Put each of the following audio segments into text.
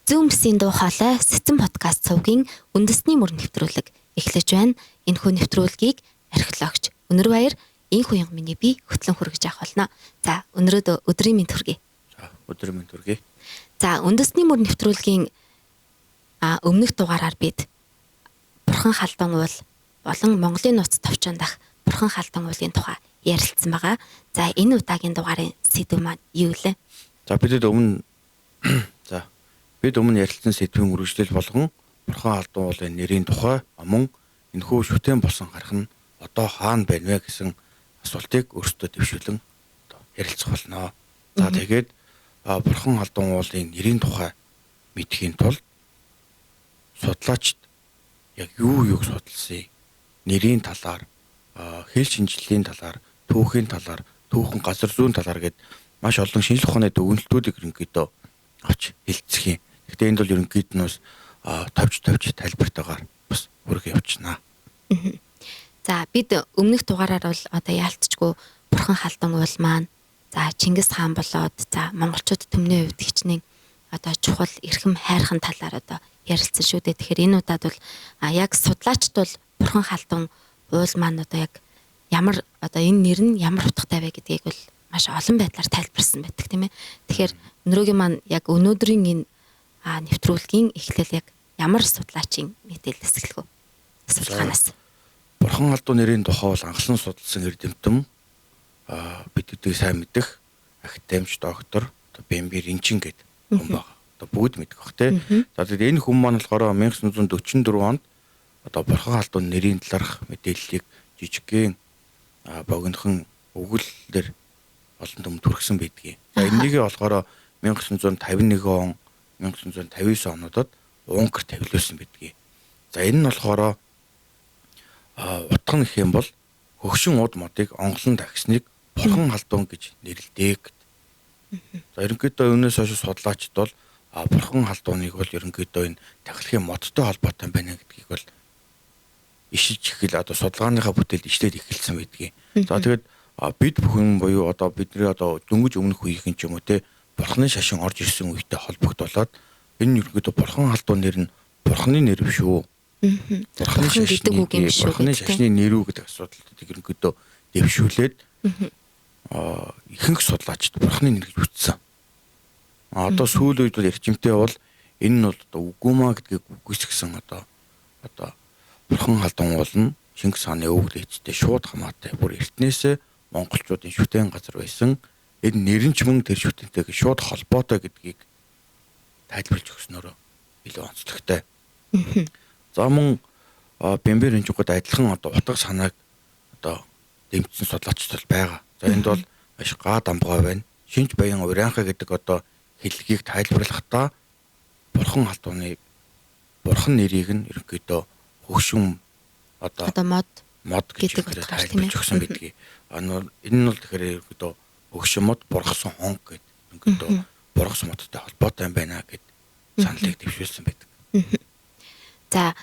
Зүүмсийн дуу хоолой Сэцэн подкаст цугийн үндэсний мөр нэвтрүүлэг эхлэж байна. Энэхүү нэвтрүүлгийг археологч Өнөр Баяр энх уян миний бие хөтлөн хүргэж авах болно. За өнөөдөр өдрийн мэнд хүргэе. За өдрийн мэнд хүргэе. За үндэсний мөр нэвтрүүлгийн өмнөх дугаараар бид Бурхан халдан уул болон Монголын нууц товчонд дах Бурхан халдан уулын тухай ярилцсан байгаа. За энэ удаагийн дугаарын сэдв маань юу вэ? За бид өмнө ярилцсан сэдвийн үргэлжлэл болгон Бурхан халдан уулын нэрийн тухай мөн энэхүү шүтэн болсон гарах нь одоо хаана байна вэ гэсэн асуултыг өөрсдөө дэвшүүлэн ярилцах болно. За тэгээд Бурхан халдан уулын нэрийн тухай мэдхийн тулд судлаачид яг юуг судалсан нэрийн талаар хэл шинжилгээний талаар түүхийн талаар түүхэн газар зүйн талаар гээд маш олон шинжлэх ухааны дүгнэлтүүдийг ерөнхийдөө авч хэлцэх юм. Гэхдээ энд бол ерөнхийд нь бас товч тайлбартаагаар бас хүргэж явчихна. За бид өмнөх дугаараар бол одоо яалтчгүй Бурхан халдан уул маань за Чингис хаан болоод за монголчууд төмний хувьд хичнээн одоо чухал эрхэм хайрхан талаар одоо ярилцсан шүү дээ. Тэгэхээр энэ удаад бол яг судлаачд бол Бурхан халдан уул маань одоо яг ямар одоо энэ нэр нь ямар утгатай вэ гэдгийг бол маш олон байдлаар тайлбарсан байдаг тийм ээ. Тэгэхээр өнөөгийн маань яг өнөөдрийн энэ нэвтрүүлгийн эхлэл яг ямар судлаачийн мэдээлэлс эхлэх вэ? Судалгаанаас. Бурхан халдуу нэрийн тухай бол анхлан судалсан эрдэмтэн бидний сайн мэдэх академич доктор Бэмбэр Энчин гэдэг хүн байна. Одоо бүгд мэдэх бах тийм. За тэгээд энэ хүн маань болохоор 1944 онд одоо Бурхан халдуу нэрийн талаарх мэдээллийг жижигхэн богинохон өгүүлэлээр олон түмэнд хүргэсэн байдгийг. За энэнийг болохоор 1951 он 1959 онуудад Унгар тавилуулсан байдгийг. За энэ нь болохоор утга нь гэх юм бол хөгшин уд модыг онголон тагсныг Бурхан халдуун гэж нэрлэдэг гэд. За ерөнхийдөө өнөөс хойш судлаачид бол Бурхан халдууныг бол ерөнхийдөө энэ тахилгын модтой холбоотой байна гэдгийг бол ишиж ихэл одоо судалгааныхаа бүтээлд ишлээд эхэлсэн байдгийг. За тэгээд бид бүхэн буюу одоо бидний одоо дөнгөж өмнөх үеийн ч юм уу те Бурханы шашин орж ирсэн үетэй холбогдуулаад энэ ерөнхийдөө Бурхан халдуун нэр нь Бурханы нэр биш үү? Бурханы шашны үг юм шүү. Бурханы шашны нэр үү гэдэг асуудлуудыг ерөнхийдөө дэвшүүлээд ихэнх судлаачид Бурханы нэр гэж үтсэн. Одоо сүүл үед бол эрчимтэй бол энэ нь бол одоо үгүй маа гэдгийг үгүйсгсэн одоо Бурхан халдуун уул нь Чингис хааны өвөг дээдтэй шууд хамаатай бүр эртнээсээ монголчуудын шүтэн газар байсан. Энэ нэр нь ч мөн тэр шүтэнтэйг шууд холбоотой гэдгийг тайлбарлаж өгснөөр илүү онцлогтой. За мөн Бэмбэр Энчингууд адилхан одоо утга санааг одоо дэмжсэн судлаачид байгаа. За энд бол маш га дамбгай байна. Шинж баян урянхаа гэдэг одоо хэллэгийг тайлбарлахдаа Бурхан халдууны Бурхан нэрийг нь ерөнхийдөө хөгшин одоо мод гэж тайлбарлаж өгсөн гэдгийг. Энэ нь бол тэгэхээр ерөнхийдөө хөгшин мод бургасан хонг гэдэг ерөнхийдөө бургасан модтой холбоотой байна гэд саналыг дэвшүүлсэн байдаг. За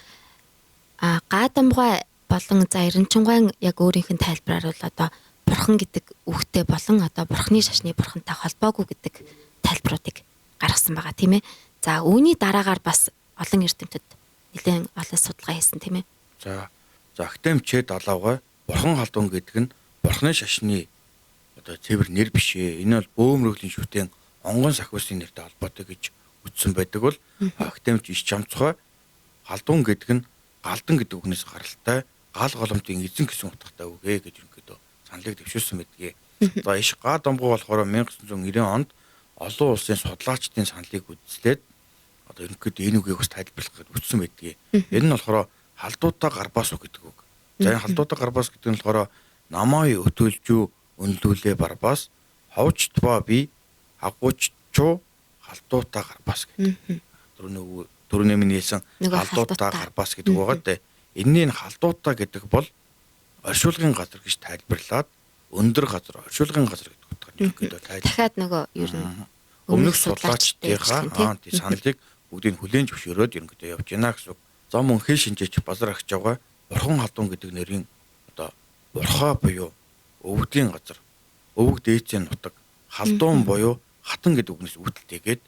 га дамбгай болон за Эренчингуайн яг өөрийнх нь тайлбараар бол одоо Бурхан гэдэг үгтэй болон одоо Бурханы шашны Бурхантай холбоогүй гэдэг тайлбаруудыг гаргасан байгаа тийм ээ. За үүний дараагаар бас олон эрдэмтэд нэлээд олон судалгаа хийсэн тийм ээ. За академичэд алавгай Бурхан халдуун гэдэг нь Бурханы шашны одоо цэвэр нэр биш ээ. Энэ бол бөөмрөглөлийн шүтэн онгон сахиусын нэртэй холбоотой гэж үздсэн байдаг бол академич иш чамцгай халдуун гэдэг нь галдан гэдэг үгнээс гаралтай гал голомтын эзэн гэсэн утгатай үг ээ гэж ерөнхийдөө саналыг дэвшүүлсэн байдгийг. За иш га дамбгай болохоор 1990 онд олон улсын судлаачдын саналыг үзлээд одоо ерөнхийдөө энэ үгийг бас тайлбарлах гэж үздсэн байдгийг. Энэ нь болохоор халдуутай гарбаас үг гэдэг үг. За энэ халдуутай гарбаас гэдэг нь болохоор намаа өтөлжүү өнлүүлээ барбаас ховч тва би агууччуу халдуутай гарбаас гэдэг. Түрүүний миний хэлсэн халдуутай гарбаас гэдэг байгаа дээ. Энэний халдуутай гэдэг бол оршуулгын газар гэж тайлбарлаад өндөр газар оршуулгын газар гэдэг утгаар ерөнхийдөө тайлбар. Дахиад нөгөө ер нь өмнөх судлаачдынхаа саналыг бүгдийг хүлээн зөвшөөрөөд ерөнхийдөө явж байна гэсэн үг. За мөн хэл шинжээч базар агч байгаа Бурхан халдуун гэдэг нэрийн одоо Бурхаа буюу өвгдийн газар өвөг дээдсийн нутаг халдуун буюу хатан гэдэг үгнээс үүдэлтэйгээд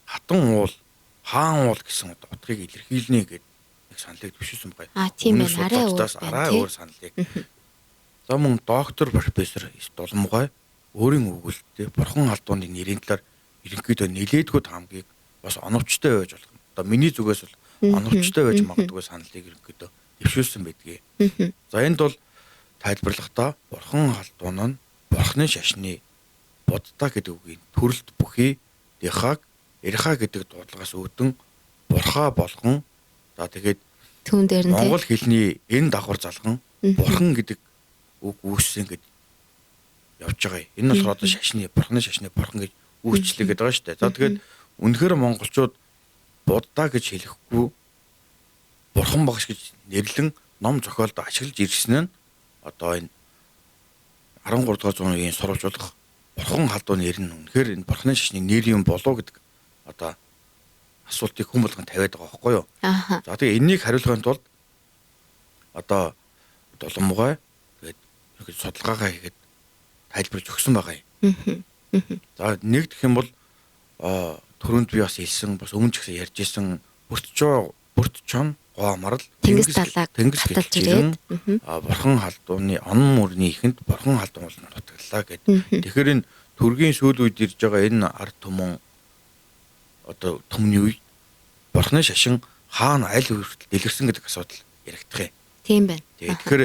хатан уул хаан уул гэсэн одоо утгыг илэрхийлнэ гэдэг нэг саналыг төвшүүлсэн байгаа. Тийм байна. Арай өөр арай өөр саналыг. За мөн доктор профессор Дулмгай өөрийн өгүүлэлтээр бурхан халдууны нэрийн талаар ерөнхийдөө нэлээдгүй таамгийг бас оновчтой байж болох. Одоо миний зүгээс бол оновчтой байж магадгүй саналыг ерөнхийдөө төвшүүлсэн байдгийг. За энд бол тайлбарлахдаа бурхан халдуун нь бурханы шашны буддаа гэдэг үгийн төрөлт бүхий дихаг Ирэха гэдэг дуудлагаас үүдэн бурхаа болгон за тэгээд түүн дээр нь Монгол хэлний энэ давхар залган бурхан гэдэг үг үүссэн гэдэг явж байгаа. Энэ нь болохоор одоо шашны бурханы шашны бурхан гэж үүсчлээ гэдэг байгаа шүү дээ. За тэгээд үнэхээр монголчууд буддаа гэж хэлэхгүй бурхан багш гэж нэрлэн ном зохиолд ашиглаж ирсэн нь одоо энэ 13 дугаар зууны сурвалжуулах бурхан халдууны нэр нь үнэхээр энэ бурханы шашны нэр юм болов гэдэг одоо асуултыг хүн болгон тавиад байгаа байхгүй юу? За тэгээ энэнийг хариулахын тулд одоо Дулмгай тэгээд судалгаагаа хийгээд тайлбарж өгсөн байгаа юм. За нэг гэх юм бол түрүүнд би бас хэлсэн бас өмнө ч гэсэн ярьж исэн бүртчон гоомарл тэнгис таталж ирээд бурхан халдууны онон мөрний ихэнд бурхан халдуун бол нутаглаа гэдэг. Тэгэхээр энэ төргийн сүүл үед ирж байгаа энэ ард түмэн одоо түмний үе бурханы шашин хаана аль хүртэл дэлгэрсэн гэдэг асуудал яригдах юм. Тийм байна. Тэгэхээр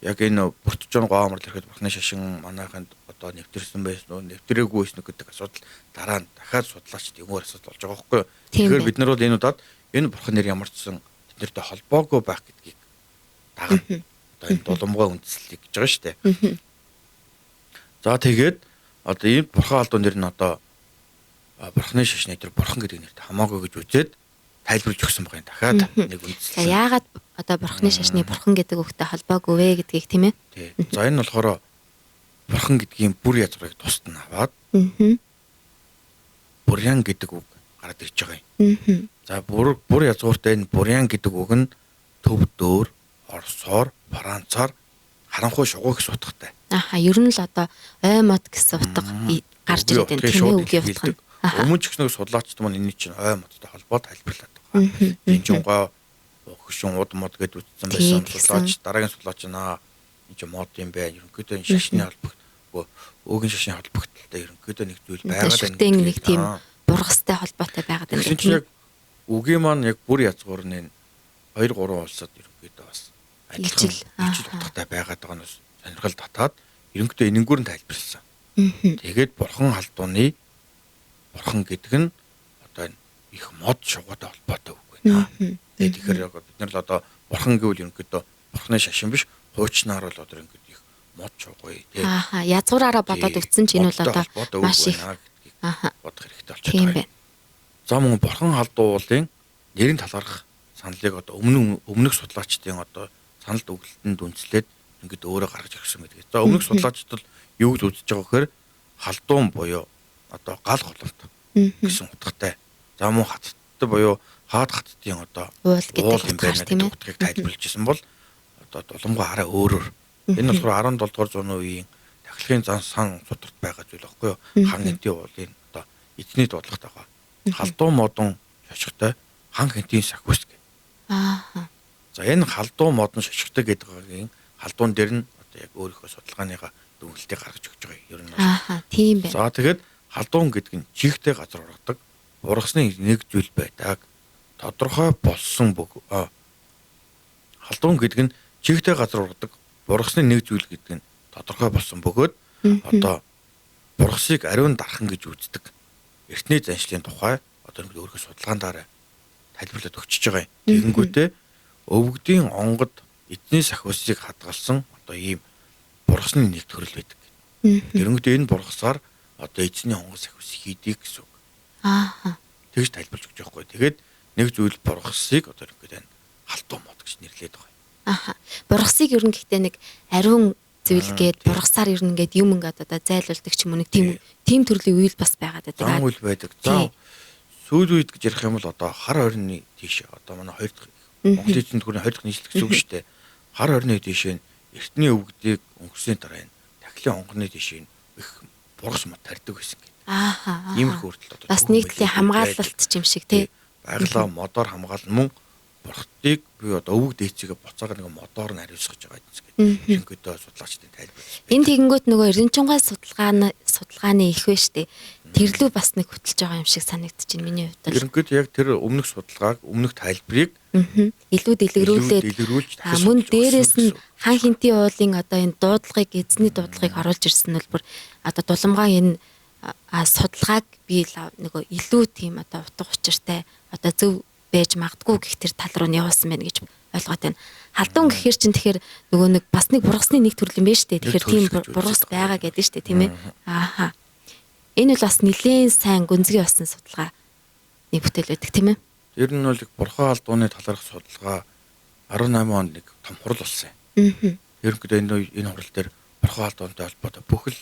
яг энэ бүртчон гоомрол ирэхэд бурханы шашин манайханд одоо нэвтэрсэн байсан уу, нэвтрээгүй байсан уу гэдэг асуудал дараа нь дахиад судлаачд юмор асуудал болж байгаа байхгүй юу? Тэгэхээр бид нар бол энэ удаад энэ бурхан нэр ямар ч сан тэднэртэй холбоогүй байх гэдгийг дагна. Одоо энэ Дулмгай үндэслэлийг гэж байгаа шүү дээ. За тэгээд одоо энэ бурхан халдуун нэр нь одоо бурханы шашны дээр бурхан гэдэг нэрт хамаагүй гэж үзээд тайлбарлаж өгсөн байгаа юм. Дахиад нэг үндэслэл. За яагаад одоо бурханы шашны бурхан гэдэг үгтэй холбоогүй вэ гэдгийг тийм ээ? За энэ болохоор бурхан гэдгийн бүр язгуурыг тусад нь аваад бурян гэдэг үг гараад ирж байгаа юм. За бүр язгууртай энэ бурян гэдэг үг нь төв дөөр, орсоор, францаар харанхуй шугуух утгатай. Ер нь л одоо ой мод гэсэн утга гарч ирээд байна. Тийм ээ үгийн утга. Өмнө ч гэсэн судлаачд маань энэ чинь ой модтой холбоо тайлбарлаад байгаа. Энэ чинь гоо хөшин уд мод гэдээ үтсэн байсан судлаач дараагийн судлаач наа энэ чинь мод юм байна. Ерөнхийдөө энэ шашны холбогдол өөгийн шашны холбогдолтой ерөнхийдөө нэг зүйл байгаад байна. Нэг тийм бургастай холбоотой байгаад байна. Тэгэхээр чинь яг үгийн маань яг бүр язгуур нь 2 3 улсад ерөнхийдөө бас адилхан ижил утгатай байгаад байгаа нь сонирхол татаад ерөнхийдөө энэнгүүр нь тайлбарласан. Тэгээд бурхан халдууны бурхан гэдэг нь одоо энэ их мод шугуутай холбоотой үг байна. Тэгэхээр бид нар л одоо бурхан гэвэл ерөнхийдөө бурханы шашин биш хуучнаар бол одоо ерөнхийдөө их мод шугуй тийм. Язгуураараа бодоод үтсэн чинь энэ бол одоо маш их бодох хэрэгтэй болчиход байгаа. За мөн бурхан халдуулын нэрийн талаарх саналыг одоо өмнөх судлаачдын одоо саналд өгөлтөнд үндэслээд ингээд өөрөө гаргаж ирсэн байдаг. За өмнөх судлаачд бол юу гэж үзэж байгаа гэхээр халдуун буюу одоо гал гололт гэсэн утгатай. За мөн хаттай буюу хаад хаттын одоо уул юм байна гэдэг утгыг тайлбарлаж ирсэн бол одоо Дулмгай арай өөрөөр. Энэ болохоор 17 дугаар зууны үеийн тахилгын зан сан сударт байгаа зүйл байхгүй юу? Хан хэнтийн уулын одоо эзний дуудлагатай байгаа. Халдуун модон шашигтай хан хэнтийн сахиус гэх. За энэ халдуун модон шашигтай гэдэг байгаа халдуун дээр нь одоо яг өөрийнхөө судалгааныхаа дүгнэлтийг гаргаж өгч байгаа юм. Ер нь тийм байна. За тэгээд халдуун гэдэг нь чихтэй газар ургадаг бургасны нэг зүйл байдаг. Тодорхой болсон халдуун гэдэг нь чихтэй газар ургадаг бургасны нэг зүйл гэдэг нь тодорхой болсон бөгөөд одоо бургасыг ариун дархан гэж үздэг. Эртний заншлын тухай одоо өөрийнхөө судалгаандаараа тайлбарлаад өгчөж байгаа юм. Тэгэнгүүтээ өвгдийн онгод эзний сахиусыг хадгалсан одоо ийм бургасны нэг төрөл байдаг. Тэгэнгүүтээ энэ бургасаар одоо эзний онгод сахиус хийдэг гэсэн үг. Тэгж тайлбарлаж өгч байгаа байхгүй. Тэгээд нэг зүйл бургасыг одоо ингээд халдуун мод гэж нэрлэдэг байгаа. Бургасыг ер нь гэхдээ нэг ариун зүйлгээд бургасаар ер нь ингээд юм ингээд одоо зайлуулдаг ч юм уу нэг тийм төрлийн үйл бас байгаад байдаг. Зам үйл байдаг. За сүүл үед гэж ярих юм бол одоо хар орны тийш одоо манай 2 дахь Монголын эзэн төхөрийн 2 дахь нийслэл гэсэн үг шүү дээ. Хар орны тийш эртний өвгдийг өнгөрсөний дараа тахилын онгоны тийш их бургас мод тарьдаг байсан гэдэг. Иймэрхүү хүртэл одоо бас нийтлийн хамгаалалт ч юм шиг тий. байгалаа модоор хамгаална мөн бурхтыг би одоо өвөг дээцгээ буцаага нэг модоор нь хариуцгаж байгаа юм гэж ерөнхийдөө судлаачдын тайлбар. Энэ тэгэнгүүт нөгөө эрдэнэчунгай судалгааны их вэ штэ. Тэрлүү бас нэг хөтлж байгаа юм шиг санагдаж байна миний хувьд. Ерөнхийдөө яг тэр өмнөх судалгааг, өмнөх тайлбарыг илүү дэлгэрүүлээд мөн дээрээс нь хан хинтийн уулын одоо энэ дуудлагыг, эзний дуудлагыг оруулж ирсэн нь бол бүр одоо дулмгаа энэ судалгааг би нөгөө илүү тийм одоо утга учиртай одоо зөв байж магадгүй гэх тэр тал руу нь явуулсан байна гэж ойлгоод байна. Халдун гэхэр чинь тэгэхээр нөгөө нэг бас нэг бургасны нэг төрөл юм байна шүү дээ. Тэгэхээр тийм бургас байгаа гэдэг шүү дээ, тийм ээ. Ааха. Энэ бол бас нэлээд сайн гүнзгий болсон судалгаа нэг бүтээл байдаг, тийм ээ. Ер нь бол бурхан халдууны талаарх судалгаа 18 онд нэг том хурал болсон юм. Ерөнхийдөө энэ хурал дээр бурхан халдуунтай холбоотой бүх л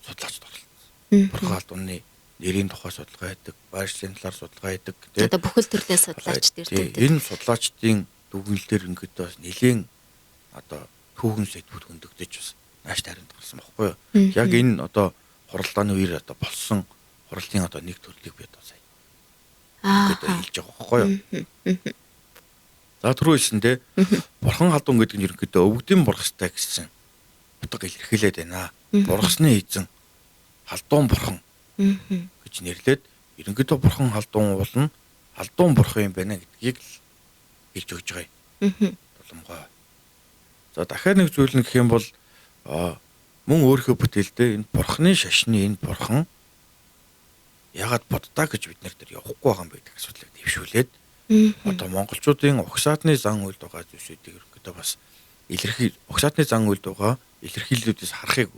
судлаач тоглолцсон. Бурхан халдууны нэрийн тухай судалгаа хийдэг, байршлын талаар судалгаа хийдэг. Одоо бүхэл төрлийн судлаач дэрдэг. Энэ судлаачдын дүгнэлтээр ингээд бас нэлийн одоо түүхэн сэдвүүд хөндөгдөж бас нааш таринд гарсан байхгүй юу? Яг энэ одоо хуралдааны үеэр одоо болсон хуралдын одоо нэг төрлийг би одоо сая гэдэг хэлж байгаа байхгүй юу? За түрүүсэн те бурхан халдун гэдэг нь ерөнхийдөө өвгдийн бургастай гэсэн утга илэрхийлээд байна. Бургасны эзэн халдуун бурхан гэж нэрлээд ерөнхийдөө бурхан халдуун уулна халдуун бурхан юм байна гэдгийг л хэлж өгч байгаа юм. Тулмгай. За дахиад нэг зүйл нь гэх юм бол мөн өөрийнхөө бүтээлдээ энэ бурханы шашны энэ бурхан ягаад боддаа гэж бид нэр дээр явахгүй байгаа юм бэ гэдэг асуудлыг дэвшүүлээд одоо монголчуудын угсаатны зан үйлд байгаа зүйлсүүдийг ерөнхийдөө бас угсаатны зан үйлд байгаа илэрхийллүүдээс харахыг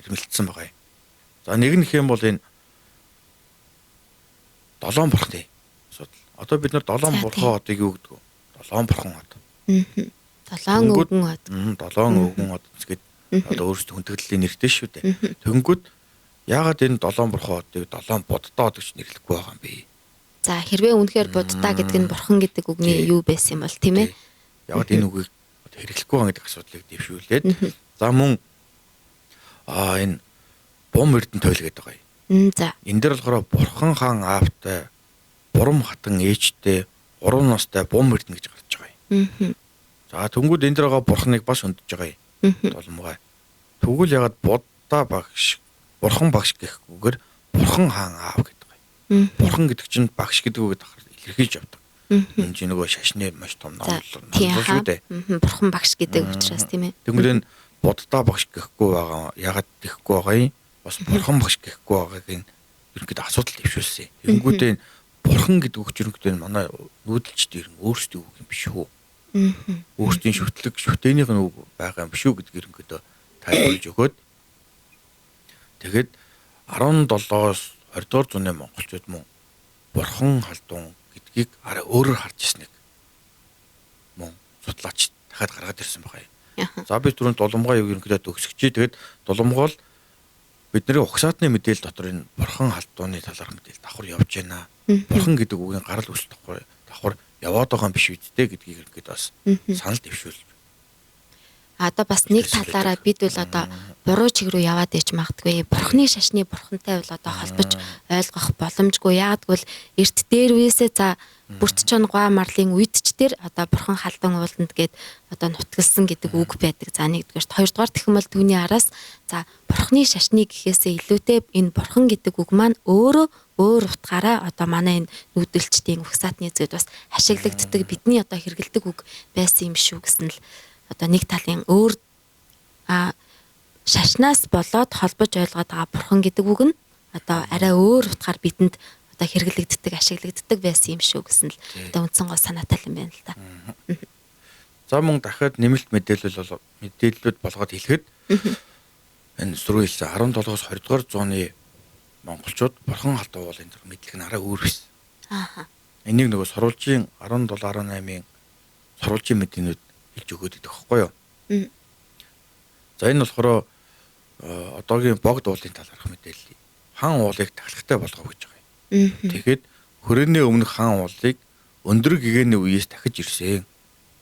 эрмэлцсэн байгаа юм. За нэг нь гэх юм бол энэ долоон бурхны асуудал. Одоо бид нар долоон бурхан одыг юу гэдэг вэ? Долоон бурхан од. Долоон өвгөн од. Долоон өвгөн од гэд одоо өөрсдөө хүндэтгэлийн нэртэй шүү дээ. Тэгэнгүүт яагаад энэ долоон бурхан одыг долоон буддаа од гэж нэрлэхгүй байгаа юм бэ? За хэрвээ үнэхээр буддаа гэдэг нь бурхан гэдэг үгний юу байсан юм бол тийм ээ? Яагаад энэ үгийг хэрэглэхгүй байгаа гэдэг асуудлыг дэвшүүлээд за мөн энэ бум эрдэнэ тойл гэдэг байгаа юм. За. Энэ дээр болохоор бурхан хаан аавтай, бурам хатан ээжтэй, гурван настай бум эрдэнэ гэж гарч байгаа юм. За тэнгууд энэ дээр байгаа бурханыг бас өндөж байгаа юм. Толмгай. Тэгвэл ягаад буддаа багш, бурхан багш гэхгүйгээр бурхан хаан аав гэдэг байгаа юм. Бурхан гэдэг чинь багш гэдэг үгэд илэрхийлж явдаг. Энэ чинь нөгөө шашны маш том ном шүү дээ. Бурхан багш гэдэг учраас тийм ээ. Тэгвэл энэ буддаа багш гэхгүй байгаа ягаад гэхгүй байгаа юм? Бас бурхан багш гэхгүй байгааг нь ерөнхийдөө асуудал дэвшүүлсэн. Тэгэнгүүтээ бурхан гэдэг үг ерөнхийдөө манай нүүдэлчд ирэн өөрсдийн үг юм биш үү? Өөрсдийн шүтээнийх нь үг байгаа юм биш үү гэдэг ерөнхийдөө тайлбарлаж өгөөд тэгэд 17-оос 20 дугаар зууны монголчууд мөн бурхан халдуун гэдгийг арай өөрөөр харж ирснийг мөн судлаач дахиад гаргаад ирсэн байгаа юм. За би түрүүнд дулмгаа юу ерөнхийдөө төгсгчээ. Тэгэд дулмгаал бидний угсаатны мэдээлэл дотор энэ бурхан халдууны талаарх мэдээлэл давхар явж байна. Бурхан гэдэг үгийн гарал үүсэл давхар яваад байгаа юм биш үсттэй гэдгийг ерөнхийдөө бас санал дэвшүүлж. Одоо бас нэг талаараа бид бол одоо буруу чиг рүү яваад ич магадгүй. Бурханы шашны бурхантай бол одоо холбож ойлгох боломжгүй. Яагадгүй эрт дээр үесээ за бүрт чон гоо марлын үедч дээр одоо бурхан халдун ууланд гээд одоо нутгалсан гэдэг үг байдаг. За нэгдүгээр, хоёрдугаар тэгэх юм бол түүний араас за бурханы шашны гэхээсээ илүүтэй энэ бурхан гэдэг үг маань өөрөө өөр утгаараа одоо манай энэ нүүдэлчдийн угсаатны зүйд бас ашиглагддаг бидний одоо хэрэгэлдэг үг байсан юм шүү гэсэн л одоо нэг талын өөр шашнаас болоод холбож ойлгоод байгаа бурхан гэдэг үг нь одоо арай өөр утгаар бидэнд одоо хэрэглэгддэг, ашиглагддаг байсан юм шүү гэсэн л одоо үндсэн гоо санаатай юм байна л да. За мөн дахиад нэмэлт мэдээллүүд болгоод хэлэхэд энэ түрүү хэлсэн 17-оос 20 дугаар зууны монголчууд бурхан халдуу уулын зэрэг мэдлэг нь арай өөр байсан. Энийг нөгөө сурвалжийн 17 18-ын сурвалжийн мэдээлэлүүд хэлж өгөөд идэх байхгүй юу? За энэ болохоор одоогийн богд уулын талаарх мэдээлэл хаан уулыг тахлагтай болгоо гэж байгаа юм. Тэгэхэд хүрээний өмнөх хаан уулыг өндөр гэгээний үеэс дахиж ирсэн.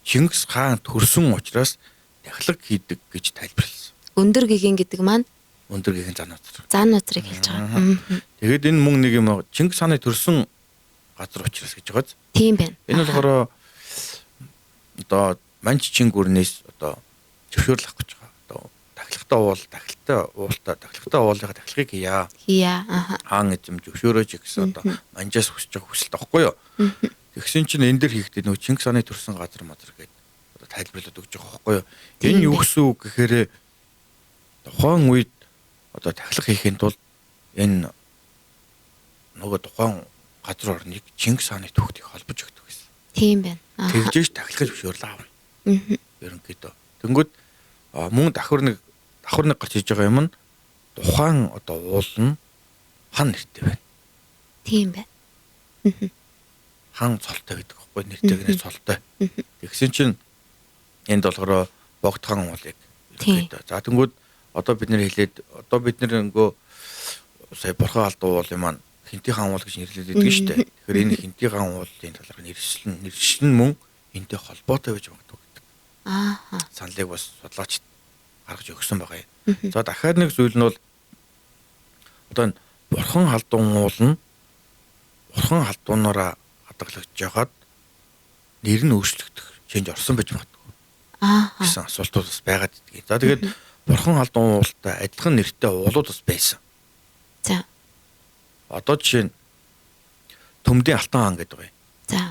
Чингис хаан төрсөн учраас тахлаг хийдэг гэж тайлбарласан. Өндөр гэгээн гэдэг маань өндөр гэгээн зан нууцрыг. Зан нууцрыг хэлж байгаа. Тэгэхэд энэ мөн нэг юм Чингис хааны төрсөн газар учраас гэж байгааз. Тийм байна. Энэ болохоор одоо манччин гүрнээс одоо зөвшөөрөл авах гэж байгаа. Одоо тахилгатай уул, тахилгатай уулынхаа тахилгыг хийя. Хаан эзэм зөвшөөрөөж гэсэн одоо манжаас хүсэж байгаа хүсэлт авахгүй юу? Тэгсэн чинь энэ дэр хийхдээ нөгөө Чингис хааны төрсэн газар гэдэг одоо тайлбарлаад өгч байгаа байхгүй юу? Энэ юу гэсэн үг гэхээр тухайн үед одоо тахилга хийхэд тулд энэ нөгөө тухайн газар орныг Чингис хааны түүхтийг холбож өгдөг гэсэн. Тийм байна. Тэгжээж тахилгаж зөвшөөрлөө авна. Ерөнхийдөө. Тэнгүүд мөн давхар нэг гарч иж байгаа юм нь тухайн одоо уул нь хан нэртэй байна. Тийм байна. Хан цолтой гэдэг байхгүй нэртэйгнээ цолтой. Тэгсэн чинь энд болохоор богд хаан уулыг ерөнхийдөө. За тэнгүүд одоо бид нэр хэлээд одоо бид нэр нөгөө сая бурхан алдуу уулын маань Хинти хаан уул гэж нэрлэдэг шүү дээ. Тэгэхээр энэ Хинти хаан уулын талаар нэршил нь мөн энтэй холбоотой байж магадгүй гэдэг. Саналыг бас судлаач гаргаж өгсөн байгаа юм. За дахиад нэг зүйл нь бол одоо бурхан халдуун уул нь бурхан халдуунаараа хадгалагдж байгаад нэр нь өөрчлөгдөх change орсон байж магадгүй. Гэсэн асуултууд бас байгаад идэгээ. За тэгээд бурхан халдуун уултай адилхан нэртэй уулууд бас байсан. За. Одоо жишээ нь Төмдийн Алтан хаан гэдэг байгаа юм. За.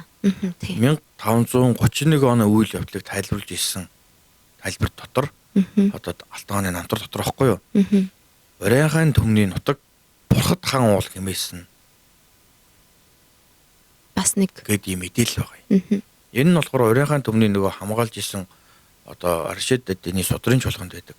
Тийм. 1531 оны үйл явдлыг тайлбарлаж ирсэн тайлбар дотор одоо Алтан хааны намтар дотор байхгүй юу? Урайн хаан төмний нутаг Бурхад хаан уул хэмээсэн бас нэг гэдэг юм мэдээлэл байгаа юм. Энэ нь болохоор Урайн хаан төмний нөгөө хамгаалж исэн одоо Аршид дэдний судрын чуулганд байдаг.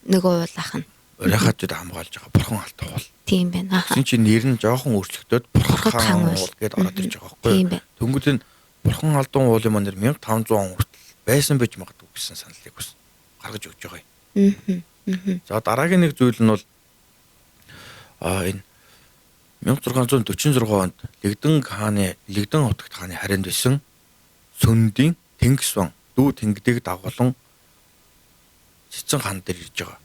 Нөгөө уул ах нь Урайн хаанчд хамгаалж байгаа бурхан алтан уул. Тийм байна. Тэгсэн чинь нэр нь жоохон өөрчлөгдөд Бурхад хаан уул гэдээ ороод ирж байгаа байхгүй юу? Тэнгүүд энэ бурхан алтан уулын маань 1500 он хүртэл байсан байж магадгүй гэсэн саналыг бас гаргаж өгч байгаа юм. За дараагийн нэг зүйл нь бол энэ 1646 онд Лэгдэн хотогт хааны харинд байсан Сүндийн Тэнгис ван дүү Тэнгдэг дагуулan Цэцэн хаан дээр ирж байгаа.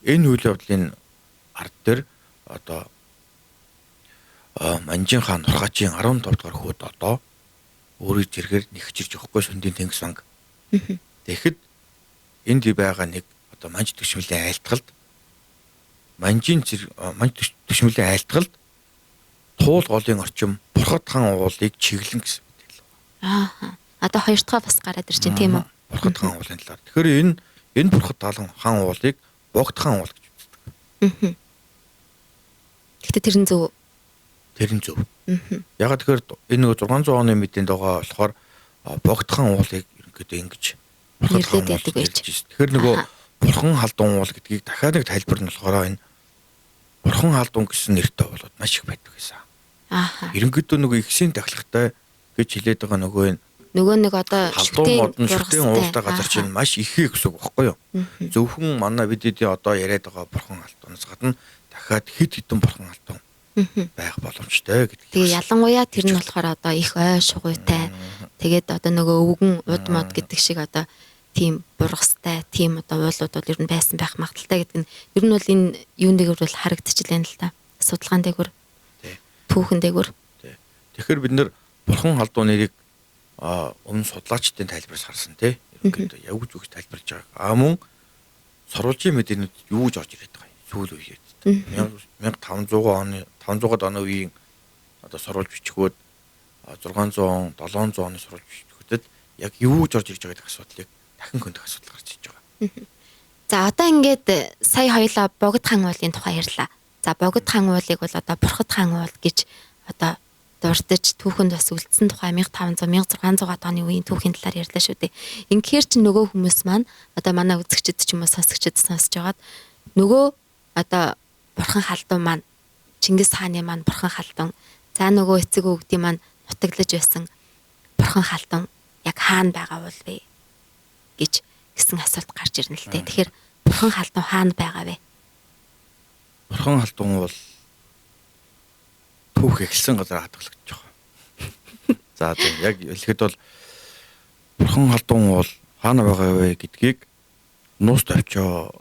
Энэ үйл явдлын ард дээр одоо Манжин хаан Нурхачийн 15 дугаар хүүд одоо өөрийн зэрэгээр нэгж ирж байгаа хгүй Сүндийн Тэнгис ванг. Тэгэхэд энд байгаа нэг одоо манж төшмөлийн айлтгалд манж төшмөлийн айлтгалд туул голын орчим Бурхад хаан уулыг чиглэн гэсэн мэдээлэл. Одоо хоёр дахь бас гараад ирж байна тийм үү? Бурхад хаан уулын талаар. Тэгэхээр энэ Бурхад хаан уулыг богд хаан уул гэж үздэг. Гэхдээ тэр нь зөв. Тэр нь зөв. Ягаад тэгэхээр энэ нөгөө 600 оны мэдээнд байгаа болохоор богд хаан уулыг ерөнхийдөө ингэж Бурхад хаан уул гэж хэлж байна. Тэгэхээр нөгөө бурхан халдуун уул гэдгийг дахиад нэг тайлбар нь болохоор энэ бурхан халдуун гэсэн нэртэй уулууд маш их байдаг гэсэн. Ерөнхийдөө нөгөө ихсийн тахилгатай гэж хэлээд байгаа нөгөө нэг одоо шүтэн уултай газар чинь маш ихээ гэсэн үг багхгүй юу? Зөвхөн манай бид одоо яриад байгаа бурхан халдуунаас гадна дахиад хэд хэдэн бурхан халдуун байх боломжтой гэдэг. Тэгээ ялангуяа тэр нь болохоор одоо их ой шугуйтай. Тэгээд одоо нөгөө өвгөн уд мод гэдэг шиг одоо тийм бургастай, тийм одоо уулууд бол ер нь байсан байх магадaltaй гэдэг нь ер нь бол энэ юун дээгүүр бол харагдчихлаа л та. Судалгаан дээгүүр. Түүхэн дээгүүр. Тэгэхээр бид нэр бурхан халдуун нэрийг өмнө судлаачдын тайлбараас харсан тий. Ерөнхийдөө явж өгч тайлбарлаж байгаа. Мөн сурвалжийн мэдээнүүд юу гэж орж ирээд байгаа юм. Сүүл үеэд 1500-аад оны үеийн одоо сурвалж бичгүүд 600, 700 оны сурвалж бичгүүдэд яг юу гэж орж ирж байгаа гэх асуудлыг дахин хөндөх асуудал гарч ирж байгаа. За одоо ингээд сая хоёлаа богд хаан уулын тухай ярьлаа. За богд хаан уулыг бол одоо Бурхад хаан уул гэж одоо дурдж түүхэнд бас үлдсэн тухай 1500 1600 оны үеийн түүхийн талаар ярьлаа шүү дээ. Ингээр чи нөгөө хүмүүс маань одоо манай үзэгчид ч юм уу сонсогчид сонсож байгаад нөгөө одоо бурхан халдуун маань Чингис хааны маань бурхан халдуун за нөгөө эцэг өвгдийн маань нутаглаж байсан бурхан халдуун яг хаана байгаа бол вэ гэж гэсэн асуулт гарч ирнэ л дээ. Тэгэхээр бурхан халдуун хаана байгаа вэ? Бурхан халдуун бол түүх эхэлсэн газар хадгалагдаж байгаа. За яг хэлэхэд бол бурхан халдуун бол хаана байгаа вэ гэдгийг нуус товчоо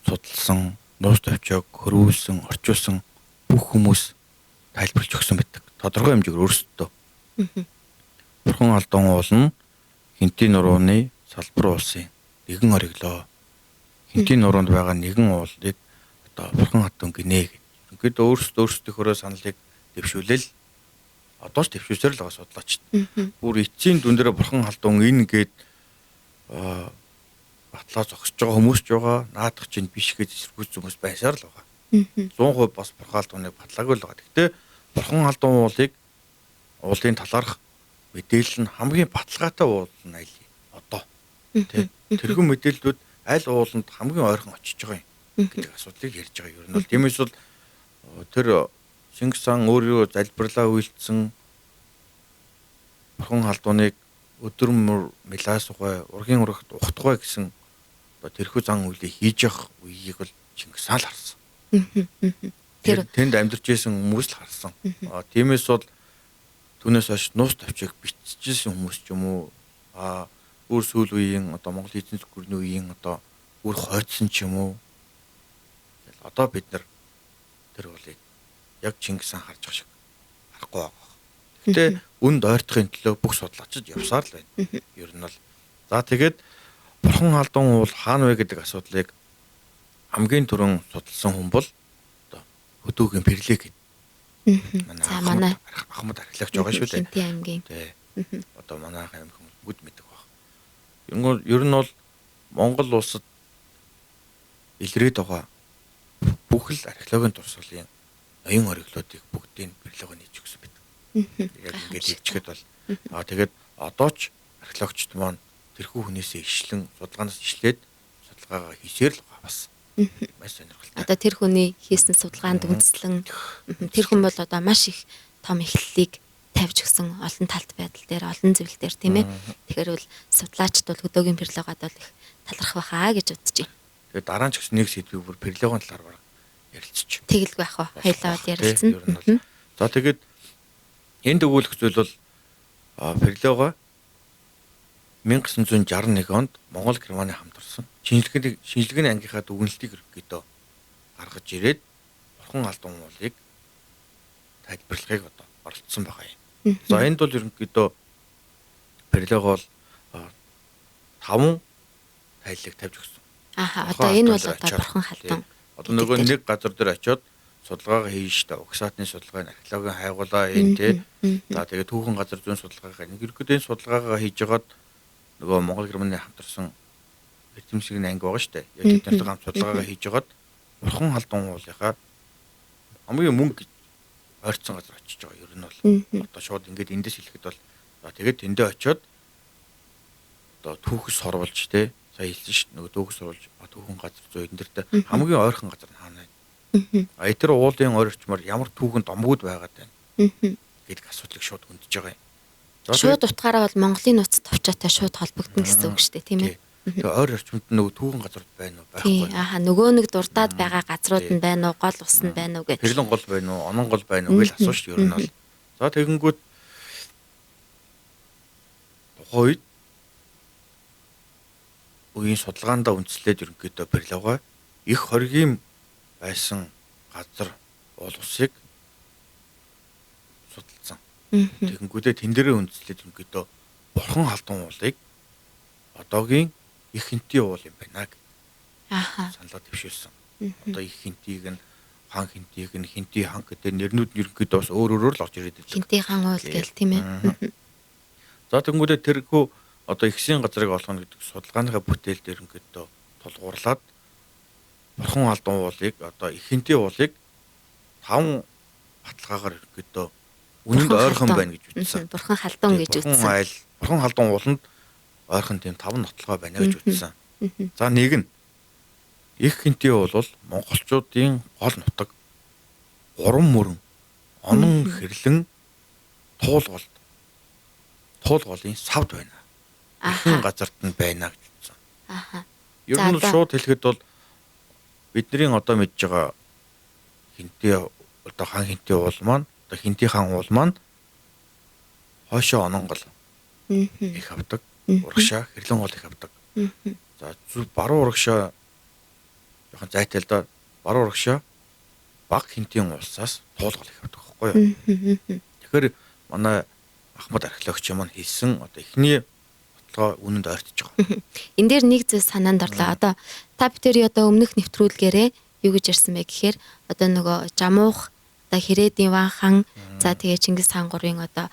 судалсан, нуус товчоог хөрвүүлсэн, орчуулсан бүх хүмүүс тайлбарлаж өгсөн байдаг. Тодорхой хэмжээгээр өөрсдөө. Бурхан алдан уул нь Хинтийн нурууны салбар уулсын нэгэн ориглоо. Хинтийн нуруунд байгаа нэгэн уулыг одоо бурхан хатан гинэ гэж. Ингээд өөрсдийнхөө саналыг дэвшүүлэл одоо ч дэвшүүлсээр л байгаа судлаачд. Бүр эцсийн дүн дээр бурхан халдун энэ гээд батлаа зогсож байгаа хүмүүс ч байгаа, наадах чинь биш гэж эсэргүүц хүмүүс байсаар л байгаа. 100% бас бурхан халдуныг батлаагүй л байгаа. Гэхдээ бурхан халдун уулыг уулын талаарх мэдээлэл нь хамгийн баталгаатай уул нь айл одоо. Тэрхүү мэдээллүүд аль ууланд хамгийн ойрхон очиж байгаа юм гэдэг асуудлыг ярьж байгаа. Ер нь бол тиймээс бол тэр Чингис хаан өөрөө залбирлаа үйлдсэн бурхан халдууныг өдөр мөр мэлаасугай ургийн урагт ухтгай гэсэн одоо тэрхүү зан үйлийг хийж явах үеийг бол Чингис хаан л харсан. Тэр тэнд амьдарч исэн хүмүүс л харсан. Тиймээс бол түүнээс хойш нуус тавчиг биччихсэн хүмүүс ч юм уу бүр сүүл үеийн одоо Монгол эзэн зүгүрний үеийн одоо бүр хойцсон ч юм уу. Одоо бид нар тэр уулыг яг Чингис хаан харж байгаа шиг харахгүй байгаа. Гэхдээ үнд ойртохын төлөө бүх судлаачид явсаар л байна. Ер нь бол за тэгээд бурхан халдун уул хаана вэ гэдэг асуудлыг хамгийн түрүүн судалсан хүн бол одоо Хөдөөгийн Пэрлэг гэдэг. Манай Ахмад археологч байгаа шүү дээ. Хинтийн аймгийн. Одоо манай аймгийн хүмүүс бүгд мэддэг баг. Ер нь бол Монгол улсад илрээд байгаа бүх л археологийн дурсгалын оюун ориглоодыг бүгдийг Пэрлэг нээж өгсөн байдаг. Яг ингэж хэлчихэд бол тэгээд одоо ч археологчд маань тэрхүү хүнээсээ ишлэн судалгаанаас ишлээд судалгаагаа хийсээр л байгаа бас. Маш сонирхолтой. Одоо тэр хүний хийсэн судалгаанд үндэслэн тэр хүн бол одоо маш их том эхлэлийг тавьж өгсөн олон талт байдал дээр олон зүйл дээр тийм ээ. Тэгэхээр бол судлаачд бол Хөдөөгийн Пэрлегад бол их талархах байхаа гэж бодож байна. Тэгээд дараа нь ч гэсэн нэг сэдвийг бүр Пэрлегын талаар баг ярилцчих. Тэгэлгүй ах уу. Хоёлаа ярилцсан. За тэгээд энд өгүүлэх зүйл бол Пэрлега 1961 онд Монгол Германы хамтарсан шинжилгээний ангийнхаа дүгнэлтийг ерөнхийдөө гаргаж ирээд бурхан алдан уулыг тайлбарлахыг одоо оролцсон байгаа юм. За энд бол ерөнхийдөө Пэрлега бол 5 тайллыг тавьж өгсөн. Одоо энэ бол одоо бурхан халдун. Одоо нөгөө нэг газар дээр очиод судалгаагаа хийж та угсаатны судалгааг археологийн хайгуулаа энэ тий. За тэгээд түүхэн газар зүйн судалгаагаа ерөнхийдөө энэ судалгаагаа хийж жагаад нөгөө Монгол Германы хамтарсан эзэмшигний анги байгаа шүү дээ. Яг тэднэртэй хамт судалгаагаа хийж жагаад бурхан халдун уулынхаа хамгийн мөнгө ойрцсон газар очиж байгаа. Ер нь бол одоо шууд ингээд эндээс хэлэхэд бол тэгээд тэндээ очиод одоо түүхс сурвалж тий. Сая хэлсэн шүү дээ. Нөгөө түүхс сурвалж түүхэн газар зүй энэ дэртэ хамгийн ойрхон газар нь хаана вэ? Тэр уулын ойр орчмоор ямар түүхэн домгууд байгаад байна гэдэг асуудлыг шууд хөндөж байгаа юм. Шууд утгаараа бол Монголын нууцад товчоотой шууд холбогдно гэсэн үг шүү дээ, тийм ээ. Тэгээ ойр орчмод нөгөө түүхэн газар байна уу байхгүй юу? Нөгөө нэг дурдаад байгаа газрууд нь байна уу, гол ус нь байна уу гэх. Тэрлэн гол байна уу, онон гол байна уу гэж асууж шүү ер нь бол. За тэгэнгүүт тухайд үеийн судалгаандаа үндэслээд ерөнхийдөө Пэрлега их хоргийн байсан газар уул усыг судалсан. Тэгэнгүүтээ тэн дээрээ үндэслээд ерөнхийдөө бурхан халдун уулыг одоогийн их Хинтийн уул юм байна гэж саналаа дэвшүүлсэн. Одоо их Хинтийг нь хаан Хинтийг нь Хинтийн хаан гэдэг нэрнүүд нь ерөнхийдөө бас өөр өөрөөр л орж ирээд байдаг. Хинтийн хаан уул гэл тийм ээ. За тэгэнгүүтээ тэрхүү одоо ихсийн газрыг олгоно гэдэг судалгааныхаа бүтээлд ерөнхийдөө тулгуурлаад бурхан халдун уулыг одоо их Хинтийн уулыг 5 баталгаагаар ерөнхийдөө үнэнд ойрхон байна гэж үзсэн. Бурхан халдун гэж үзсэн. Бурхан халдун ууланд ойрхон тийм 5 нотлогоо байна гэж үзсэн. За нэг нь их Хинтийн уул бол монголчуудын гол нутаг уран мөрөн онон хэрлэн туулголын савд байна. Ихэнх газарт нь байна гэж үзсэн. Ер нь шууд хэлэхэд бол бидний одоо мэдж байгаа Хинтийн одоо хаан Хинтийн уул маань одоо Хинтийн хаан уул маань хойшоо ононгол их авдаг. Урагшаа хэрлэн гол их авдаг. За баруун урагшаа жоохон зайтай л да. Баруун урагшаа баг хинтийн улсаас туулгал их авдаг байхгүй юу. Тэгэхээр манай Ахмад археологч маань хэлсэн одоо эхний бодлого үнэнд ойртож байгаа. Энэ дээр нэг зүйл санаанд орлоо. Одоо та бүхэн одоо өмнөх нэвтрүүлгээрээ юу гэж ярьсан бэ гэхээр одоо нөгөө Жамуух одоо Хэрээдийн Ван хан за тэгээ Чингис хаан гурийн одоо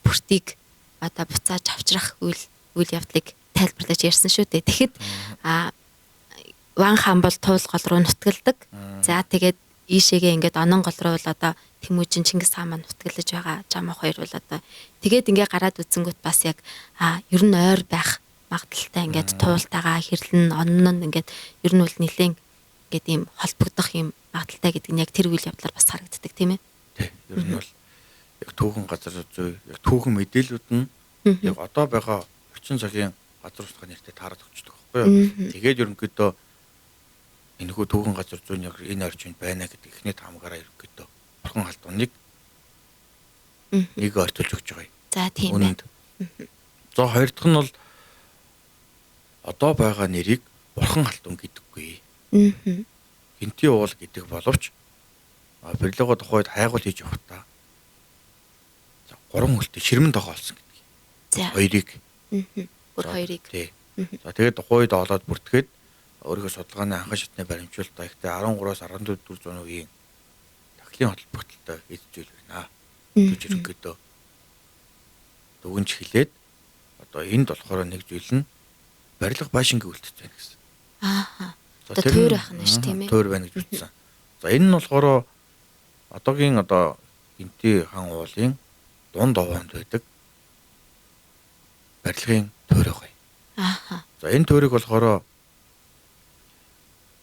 бүртийг одоо буцааж авчрах үйл явдлыг тайлбарлаж ярьсан шүү дээ. Тэгэхэд Ван хаан бол туулгал руу нутгалдаг. За тэгээд ийшээгээ ингээд онон гол руу бол одоо Тэмүүжин Чингис хаан маань нутгалж байгаа. Жамуух хоёр бол одоо тэгээд ингээ гараад үтсэнгүүт бас яг ер нь ойр байх магадaltaй ингээд туултайгаа хэрлэн онн нь ингээд ер нь бол нэлээд ингээд ийм холбогдох ийм магадaltaй гэдэг нь яг тэр үйл явдлаар бас харагддаг тийм ээ. Тий. Ер нь бол яг түүхэн газар зүй яг түүхэн мэдээлүүд нь яг одоо байгаа орчин цагийн газар утга нэртэй таарад өгчдөг байхгүй юу. Тэгээд ерөнхийдөө энэхүү түүхэн газар зүй яг энэ орчинд байна гэдэг ихний таамагаараа ерөнхийдөө бурхан халдууныг нэг ойртуулж өгч байгаа юм. За тийм байна. За хоёр дахь нь бол одоо байгаа нэрийг бурхан халдуун гэдэггүй. Хинтийн уул гэдэг боловч барилга тухайд хайгуул хийж явахдаа гурван үлтэй ширмэн тогоолсон гэдэг. За хоёрыг. Бүр хоёрыг. Тий. За тэгээд тухайд олоод бүртгээд өөрийнхөө судалгааны анхан шатны баримтжуулалтаа ихтэй 13-аас 14 үеийн тахлын холбогдлолтой эд зүйл байна. Гэж ерөнхийдөө дүгнж хэлээд одоо энд болохоор нэг зүйл нь барилга байшингийн үлдэц байна гэсэн. Одоо тойр байх нь ш тийм ээ. Тойр байна гэж үзсэн. За энэ нь болохоор одоогийн одоо Хинтийн хаан уулын дунд овоонд байдаг барилгын тойр байгаа. За энэ тойрыг болохоор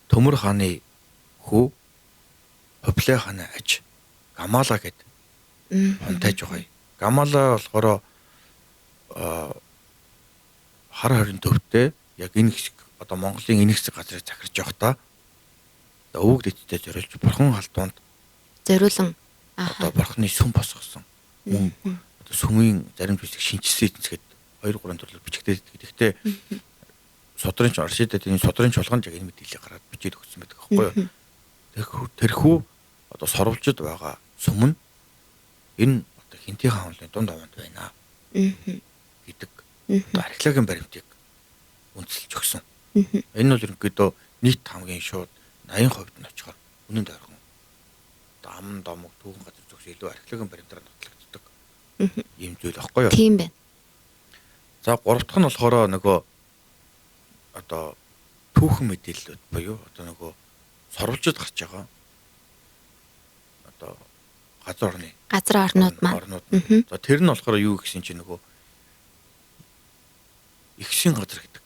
Төмөр хааны хүү Хөвлөө хааны аж Гамала гэд хонтайж байгаа. Гамала болохоор хар хорин төвтэй яг энэ хэсэг одоо Монголын энэ хэсэг газрыг захирч явахдаа өвөг дэдтэй зориулж бурхан халдуунд зориулан одоо бурханы сүм босгосон. Мөн одоо сүмийн зарим хэсэг шинжилсэн эзэнсгэд 2 3 төрлөөр бичигдээд гэхдээ содрын оршидын содрын чуулганд яг энэ мэдээлэл гараад бичээд өгсөн байдаг аахгүй юу. Тэрхүү одоо сорволжид байгаа сүм нь энэ одоо Хинтийн хаан уулын дунд овоонд байна гэдэг археологийн баримтыг үндэслэж өгсөн. Энэ бол ерөнхийдөө нийт хамгийн шууд 80% нь очихоор үнэнд ойрхон ам домог түүхэн газар зүгс илүү археологийн баримтаар нотлогддог юм зүйл аахгүй юу. Тийм байна. За гурав дахь нь болохоор нөгөө одоо түүхэн мэдээллүүд буюу одоо нөгөө сорволжид гарч байгаа одоо газар орнууд маань. За тэр нь болохоор юу гэсэн чинь нөгөө ихсийн газар гэдэг.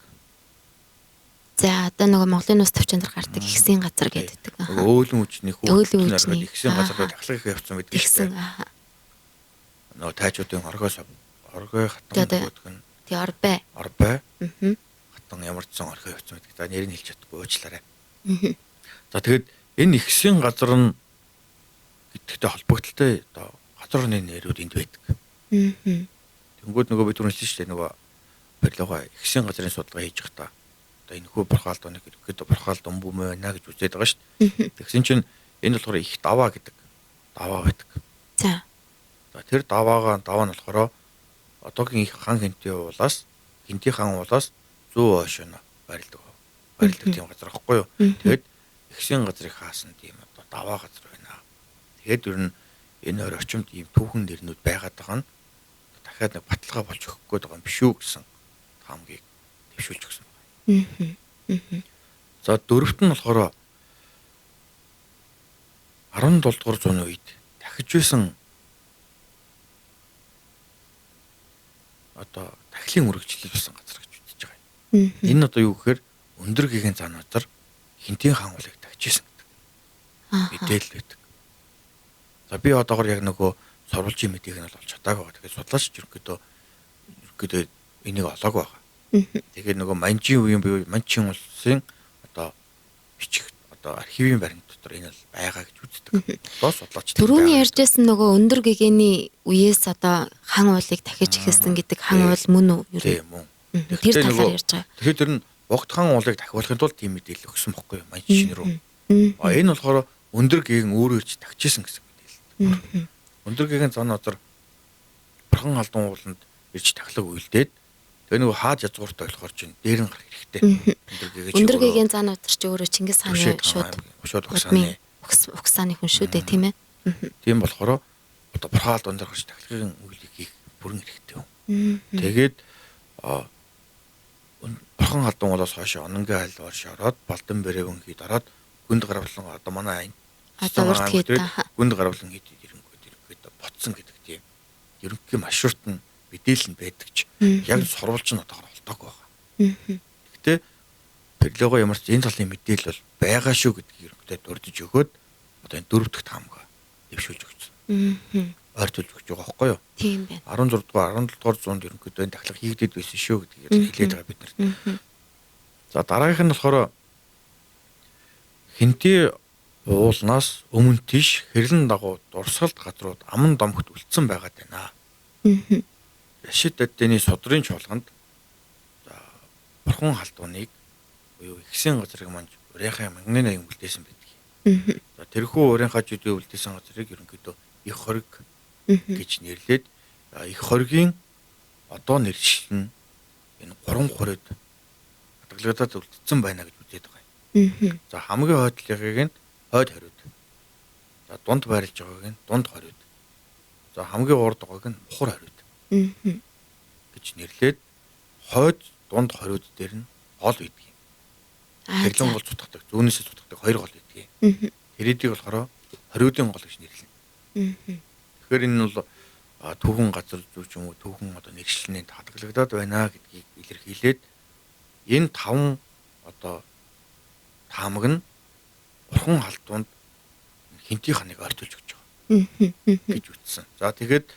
За одоо нөгөө Монголын улс төвчөнд гардаг ихсийн газар гэдэг. Өөлөн хүчний хүүхдүүд ихсийн газар дахлах явцсан байдаг. Ихсэн. Нөгөө тайчуудын оргой хатан гэдэг нь. Тий орбай. Хатан ямарчсан оргой явцсан байдаг. За нэрийг хэлж чадахгүй уучлаарай. За тэгэд энэ ихсийн газар нь гэдэгтэй холбогдлолтой одоо газар орны нэрүүд энд байдаг. Тэнгүүд нөгөө бид түрүүлсэн шүү дээ нөгөө барилга ихсийн газрын судалгаа хийж байхдаа одоо энэ хүү бурхаалд оног гэдэг бурхаалд өмбөмөө байна гэж үзээд байгаа шүү дээ. Тэгсэн чинь энэ болохоор их даваа гэдэг даваа байдаг. За тэр даваа нь болохоор одоогийн их хан Хинтийн хаан уулаас зүү хойшоо барилдаг тийм газар аахгүй юу. Тэгэд ихсийн газрыг хаасан тийм одоо даваа газар байна. Тэгээд ер нь энэ хоёр орчимд ийм түүхэн нэрнүүд байгаад байгаа нь дахиад нэг баталгаа болж өгөх гээд байгаа юм биш үү гэсэн таамгийг дэвшүүлж өгсөн байна. За дөрөвт нь болохоор 17 дугаар зууны үед дахиж байсан одоо тахилын үргэлжлэл болсон газар гэж үзэж байгаа юм. Энэ одоо юу гэхээр өндөр гэгийн зан газар Хинтийн хаан уулыг тагчижсэн гэдэг мэдээлэл байдаг. За би одоогор яг нөгөө сурвалжийн мэдээг нь олж чадаагүй байгаа. Тэгэхээр судлаач ерөнхийдөө энийг олоогүй байгаа. Тэгэхээр нөгөө Манжийн үеийн буюу Манчин улсын одоо бичих одоо архивын баримт дотор энэ бол байгаа гэж үздэг. Одоо судлаач түрүүний ярьжсэн нөгөө өндөр гэгэний үеэс одоо хан уулыг дахиж ихэлсэн гэдэг хан уул мөн үү? Тийм үү. Тэр талаар ярьж байгаа. Тэгэхээр тэр нь Богд хаан уулыг дахиулахын тулд тийм мэдээлэл өгсөн бохгүй юу? Манчин руу. Энэ болохоор өндөр гээгэн өөрөө ч тагчээсэн гэсэн мэдээлэл. Өндөр гээгэн зан газар бурхан халдун ууланд ирж тахлаг үйлдээд тэгээ нөгөө хаад язгууртай болохоор чинь дээр нь гарах хэрэгтэй. Өндөр гээгэн зан газар ч өөрөө Чингис хааны шууд угсааны хүн шүү дээ тийм ээ. Тийм болохоор одоо бурхан халдун дээр гарч тахлагын үйлийг хийх бүрэн хэрэгтэй юм. Тэгээд бурхан халдун уулаас хойш ононгийн айлгаар шороод балдан бэрээвэн хий дараад гүнд гарвалан одоо манай одоо урт хийдэг гүнд гарвалан хий ирэнгүүд ботсон гэдэг тийм ерөнхий маршрут нь мэдээлэл нь байдаг ч яг сурвалж нь одоогор холтоогүй байгаа. Гэхдээ Перлого ямар ч энэ талын мэдээлэл бол байгаа шүү гэдгийг ерөнхийдөө дурдж өгөөд одоо энэ 4 дахь таамаг дэвшүүлж өгсөн. Ойртуулж өгч байгаа байхгүй юу? Тийм байна. 16 дугаар 17 дугаар зуунд ерөнхийдөө энэ тахлах хийгдээд байсан шүү гэдгийг хэлээд байгаа бид нарт. За дараагийнх нь болохоор хинти уулнаас өмнө тийш хэрлэн дагуу дурсгалт газрууд аман домогт үлдсэн байгаад байна. Яшид дэдний содрын чуулганд за бурхан халдууныг буюу ихсэн газрыг манж урийнхаа манганы аян үлдээсэн байдаг. За тэрхүү урийнхаа жидээ үлдээсэн газрыг ерөнхийдөө их хориг гэж нэрлээд их хоригийн одоо нэршил нь энэ 3 хорид хадгалагдаад үлдсэн байна гэж үзээд байгаа юм. За хамгийн хойдлогыг нь хойд хориод. За дунд байрлаж байгааг нь дунд хориод. За хамгийн урд байгааг нь мухар хориод. гэж нэрлээд хойд дунд хориод дээр нь гол байдаг юм. Хэрлэн гол цутгадаг, зүүнээсээ цутгадаг 2 гол байдаг юм. Тэрийдийг болохоор хориодын гол гэж нэрлэнэ. Тэгэхээр энэ бол түүхэн газар зүй ч юм уу түүхэн одоо нэршлэнээ хадгалагдаад байна гэдгийг илэрхийлээд энэ 5 одоо таамаг нь бурхан халдуунд хинти ханыг ойртуулж өгч байгаа гэж үтсэн. За тэгээд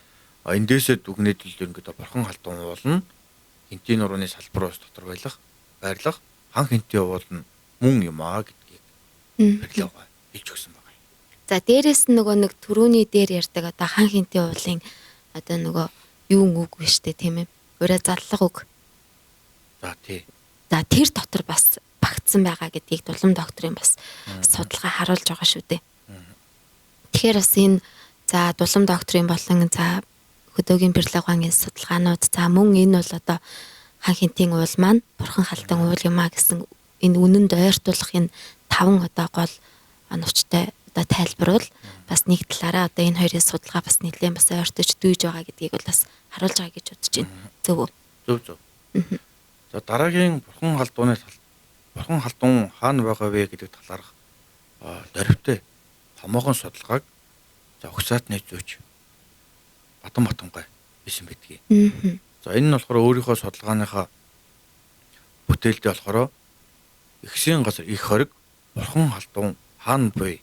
эндээсээ дүгнээд л ингээд бурхан халдуун уулна хинти нурууны салбар ус дотор байрлах хан хинти уулна мөн юм аа гэдгийг барилгаа хэлж өгсөн байна. За дээрэс нь нөгөө нэг төрөүний дээр ярьдаг одоо хан хинти уулын одоо нөгөө юу үг вэ штэ тийм ээ. Ураа заллах үг. За тий. За тэр дотор бас багтсан байгаа гэдгийг дулам докторын бас судалгаа харуулж байгаа шүү дээ. Тэгэхээр бас энэ за дулам докторын болон за хөдөөгийн Перлогогийн судалгаанууд за мөн энэ бол одоо хан хинтийн уул маань бурхан халдан уул юм а гэсэн энэ үнэнд ойртуулах энэ 5 одоо гол оновчтой одоо тайлбарвал бас нэг талаараа одоо энэ хоёрын судалгаа бас нэлээд бас ойртож дүүж байгаа гэдгийг бол бас харуулж байгаа гэж бодож байна. Зөв үү? Зөв. За дараагийн бурхан халдуун хаана байгаа вэ гэдэг талаарх дөрвтэй томоохон судалгааг за Угсаат найзууч Батгай байсан байдгийг. За энэ нь болохоор өөрийнхөө судалгааныхаа бүтээлдээ болохоор ихсийн газар их хориг бурхан халдуун хаана буй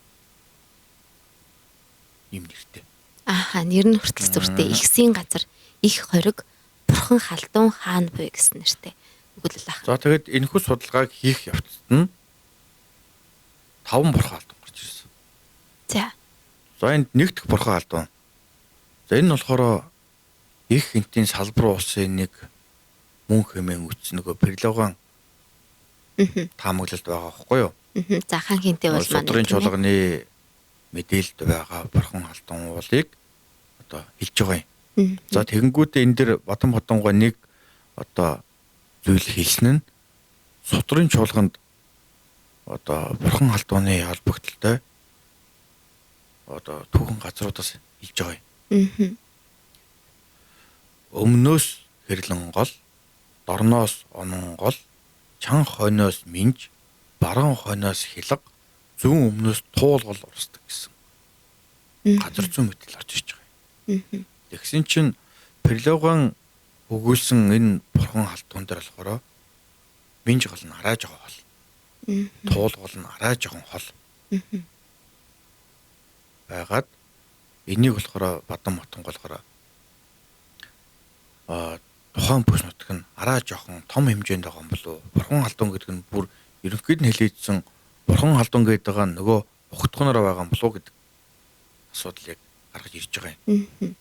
юм нэртэй. Нэр нь хүртэл зүртэй ихсийн газар их хориг бурхан халдуун хаана буй гэсэн нэртэй. За тэгээд энэхүү судалгааг хийх явцад нь 5 бурхан халдуун гарч ирсэн. За энд нэг дэх бурхан халдуун. За энэ нь болохоор их хинтийн салбар улсын нэг мөн хэмээн үтс нөгөө Перлогон таамаглалд байгаа байхгүй юу? За хан хинтээ бол маань содрын чуулганы мэдээлэлд байгаа бурхан халдуун уулыг одоо хэлж байгаа юм. За тэгэнгүүтээ энэ дэр Батгай нэг одоо зүйл хэлсэн нь содрын чуулганд одоо бурхан халдууны холбогдлолтой одоо түүхэн газруудаас хэлж байгаа юм. Өмнөөс хэрлэн гол, дорноос онон гол, чан хойноос минж, баруун хойноос хилэг, зүүн өмнөөс туулгал урсдаг гэсэн. Газар зүйн мэдээлэл орж ирж байгаа юм. Тэгсэн чинь Перлогон өгүүлсэн энэ бурхан халдуун дээр болохоор минж гол нь арай жоохон хол. Туулгал нь арай жоохон хол. Байгаад энийг болохоор Батгай болохоор тухайн бүс нутаг нь арай жоохон том хэмжээнд байгаа юм болов уу? Бурхан халдуун гэдэг нь бүр ерөнхийд нь хэлээдсэн бурхан халдуун гэдэг байгаа нөгөө ухтгоноор байгаа юм болов уу гэдэг асуудал яг гаргаж ирж байгаа юм.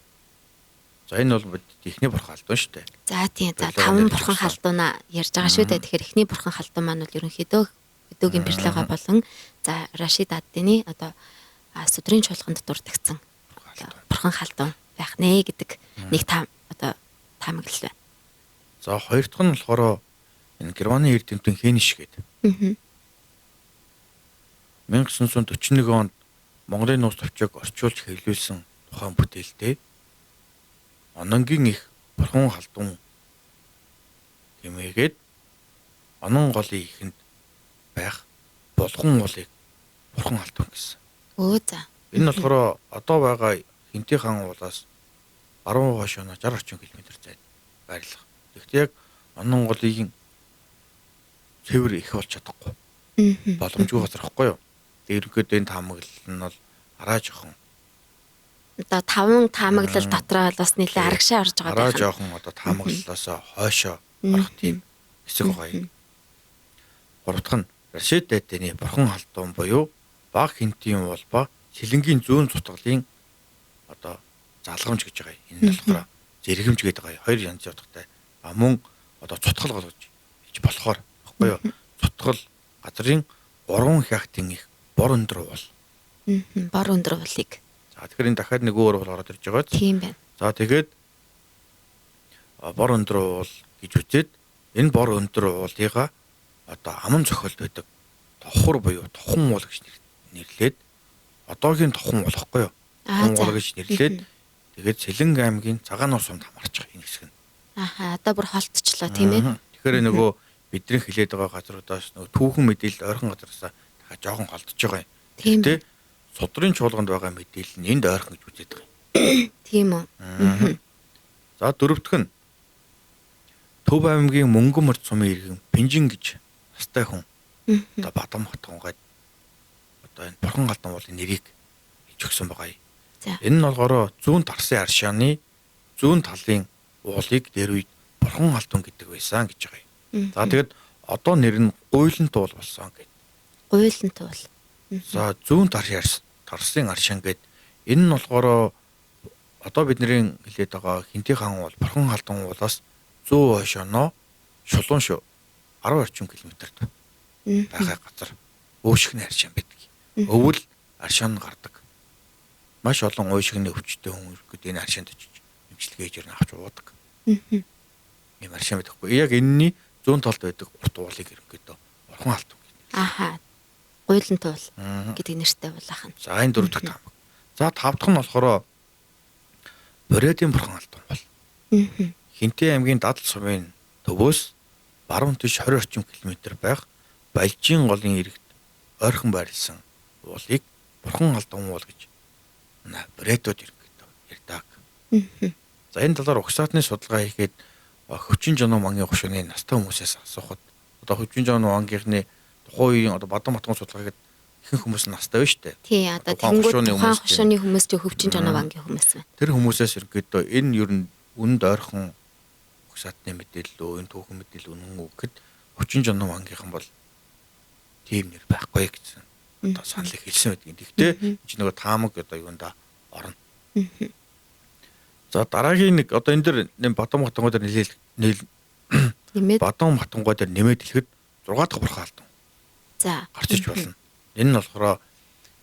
За энэ бол эхний бурхан халдуун шүү дээ. За тийм. За 5 бурхан халдуунаа ярьж байгаа шүү дээ. Тэгэхээр эхний бурхан халдуун маань бол ерөнхийдөө Өдөөгийн Бэрлэга болон за Рашид Ад-Дины одоо Сүдрийн чуулганд дурдгдсан бурхан халдун байх нэ гэдэг нэг одоо таамаглал байна. За хоёр дахь нь болохоор энэ Германы эрдэмтэн Хениш гэдэг. 1941 онд Монголын нууц товчоог орчуулж хэвлүүлсэн тухайн бүтээлтэй Ононгийн их бурхан халдун гэмээгээд онон голын ихэнд байх булган уулыг бурхан халдун гэсэн. Өө за. Энэ нь болохоор одоо байгаа Хинтээ хаан уулаас 10 хойшоо 60 орчим км зайд байрлах. Тэгэхдээ яг онон голын цэвэр их болж чадахгүй. Боломжгүй газар ихгүй юу? Ерөнхийдөө энэ таамаглал нь бол араа жоохон одоо 5 таамаглал дотроо бас нэлээ арагшаа орж байгаа араа жоохон одоо таамаглалаас хойшоо орох тийм хэсэг байгаа юм. Гурав дахь нь Рашид Ад-Дины бурхан халдун буюу баг Хинтийн уул ба Сэлэнгийн зүүн цутгалын одоо залгамж гэж байгаа юм. Энэ нь болохоор зэрэгэмж гэдэг байгаа. Хоёр янз утгатай. Мөн одоо цутгал болгож хийж болохоор баггүй юу? Цутгал газрын 3 хягтын их бор өндөр уул. Бор өндөр уулыг. За тэгэхээр энэ дахиад нэг өөр уул ороод ирж байгаа. Тийм байна. За тэгээд бор өндөр уул гэж үзээд энэ бор өндөр уулыга одоо аман цохолд байдаг товхор буюу тохон уул гэж нэрлээд одоогийн тохон уул гэхгүй юу? Тохон уул гэж нэрлээд тэгээд Сэлэнг аймгийн цагаан ус сумд хамаарч байгаа энэ хэсэг нь. Одоо бүр холтчлоо тийм ээ. Тэгэхээр нөгөө бидний хилээд байгаа газруудаас нөгөө түүхэн мэдээлэл ойрхон газараас дахиад жоохон холдож байгаа юм. Тийм. Судрын чуулганд байгаа мэдээлэл нь энд ойрхон гэж үзээд байгаа юм. Тийм үү. За дөрөвдөх нь Төв аймгийн Мөнгөн морд сумын иргэн Пинжин гэж настай хүн одоо Бадам хотгонгаад одоо энэ бурхан халдун уулын нэрийг хийж өгсөн байгаа юм. Энэ нь болохоор зүүн Тарсын аршааны зүүн талын уулыг дээр үед бурхан халдун гэдэг байсан гэж байгаа юм. За тэгэд одоо нэр нь Гуйлан туул болсон гэдэг. Гуйлан туул. За зүүн Тарсын аршаан гэдэг энэ нь болохоор одоо бидний хэлээд байгаа Хинтээ хаан уул бурхан халдун уулаас 100 хойшооноо шулуун шүү 10 орчим километрт байгаа газар өөшгний аршаан байдаг. Өвөл аршаан гардаг. Маш олон өөшгний өвчтөй хүмүүст энэ аршаанд очиж имчилгээ хийж авч уудаг. Ийм аршаан байхгүй. Яг энэний зүүн талд байдаг урт уулыг ерөнхийдөө бурхан халдун гэдэг. Гуйлан туул гэдэг нэртэй уулахан. За энэ дөрөв дэх таамаг. За тав дахь нь болохоор Бориодын бурхан халдун бол. Хинтээ аймгийн Дадал сумын төвөөс баруун тийш 20 орчим километр байх Балжийн голын иргэд ойрхон байрласан уулыг бурхан халдун уул гэж Бориодод ерөнхийдөө ярьдаг. За энэ талаар угсаатны судалгаа хийгээд Хөвчин Жоноо мангийн гушууны настай хүмүүсээс асуухад одоо Хөвчин Жоноо мангийнхны тухайн үеийн одоо Бадам хотгон судалгаа гэдэг ихэнх хүмүүс настай байна шүү дээ. Тий, одоо тэнгууд тухайн гушууны хүмүүс ч Хөвчин Жоноо мангийн хүмүүс байна. Тэр хүмүүсээс ерөнхийдөө энэ ер нь үнд ойрхон угсаатны мэдээлэл үү, энэ түүхэн мэдээлэл үнэн үү гэхэд Хөвчин Жоноо мангийнхан бол тийм нэр байхгүй гэсэн одоо саналыг хэлсэн байдаг. Гэхдээ чи нөгөө таамаг одоо юунда орно. За дараагийн нэг одоо энэ дэр Бадам хотгон дээр нэмээд Бадам хотгон дээр нэмээд хэлэхэд 6 дахь бурхан халдун. За гарч иж болно. Энэ нь болохоор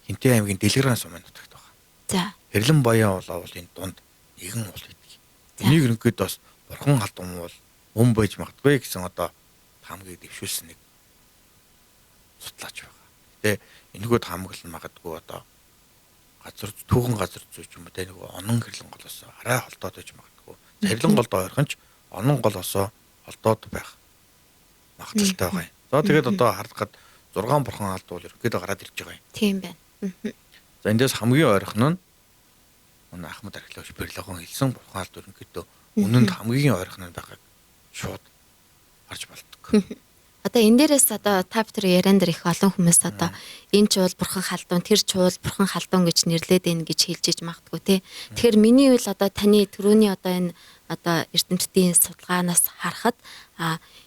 Хинтээ аймгийн Дэлгэрэн сумын нутагт байгаа. За Хэрлэн Баян уулын дунд нэгэн уул байдаг. Энийг ерөнхийдөө бас бурхан халдун уул мөн байж магадгүй гэсэн одоо таамгийг дэвшүүлсэн нэг судлаач байгаа. Гэтэ энэхүү таамаглал магадгүй одоо газар түүхэн газар зүйч юм уу те нэг онон хэрлэн голоос арай холдоод байж магадгүй. Хэрлэн голд ойрхон ч онон голоос холдоод байх магадaltaй байгаа юм. За тэгээд одоо харахад 6 бурхан халдуул ерөөдөө гараад ирж байгаа юм. Тийм байна. За эндээс хамгийн ойрхон нь Ахмад археологч Бэрлэгийн хэлсэн бурхан халдуул ерөөдөө үнэнд хамгийн ойрхон нь байгааг шууд харж болдог. Одоо энэ дээрээс одоо та бүхэн яриан дээр их олон хүмүүс одоо энэ чуул бурхан халдун, тэр чуул бурхан халдун гэж нэрлээд ийн гэж хэлж иж магадгүй тий. Тэгэхээр миний үйл одоо таны түрүүний одоо энэ одоо эрдэмтдийн судалгаанаас харахад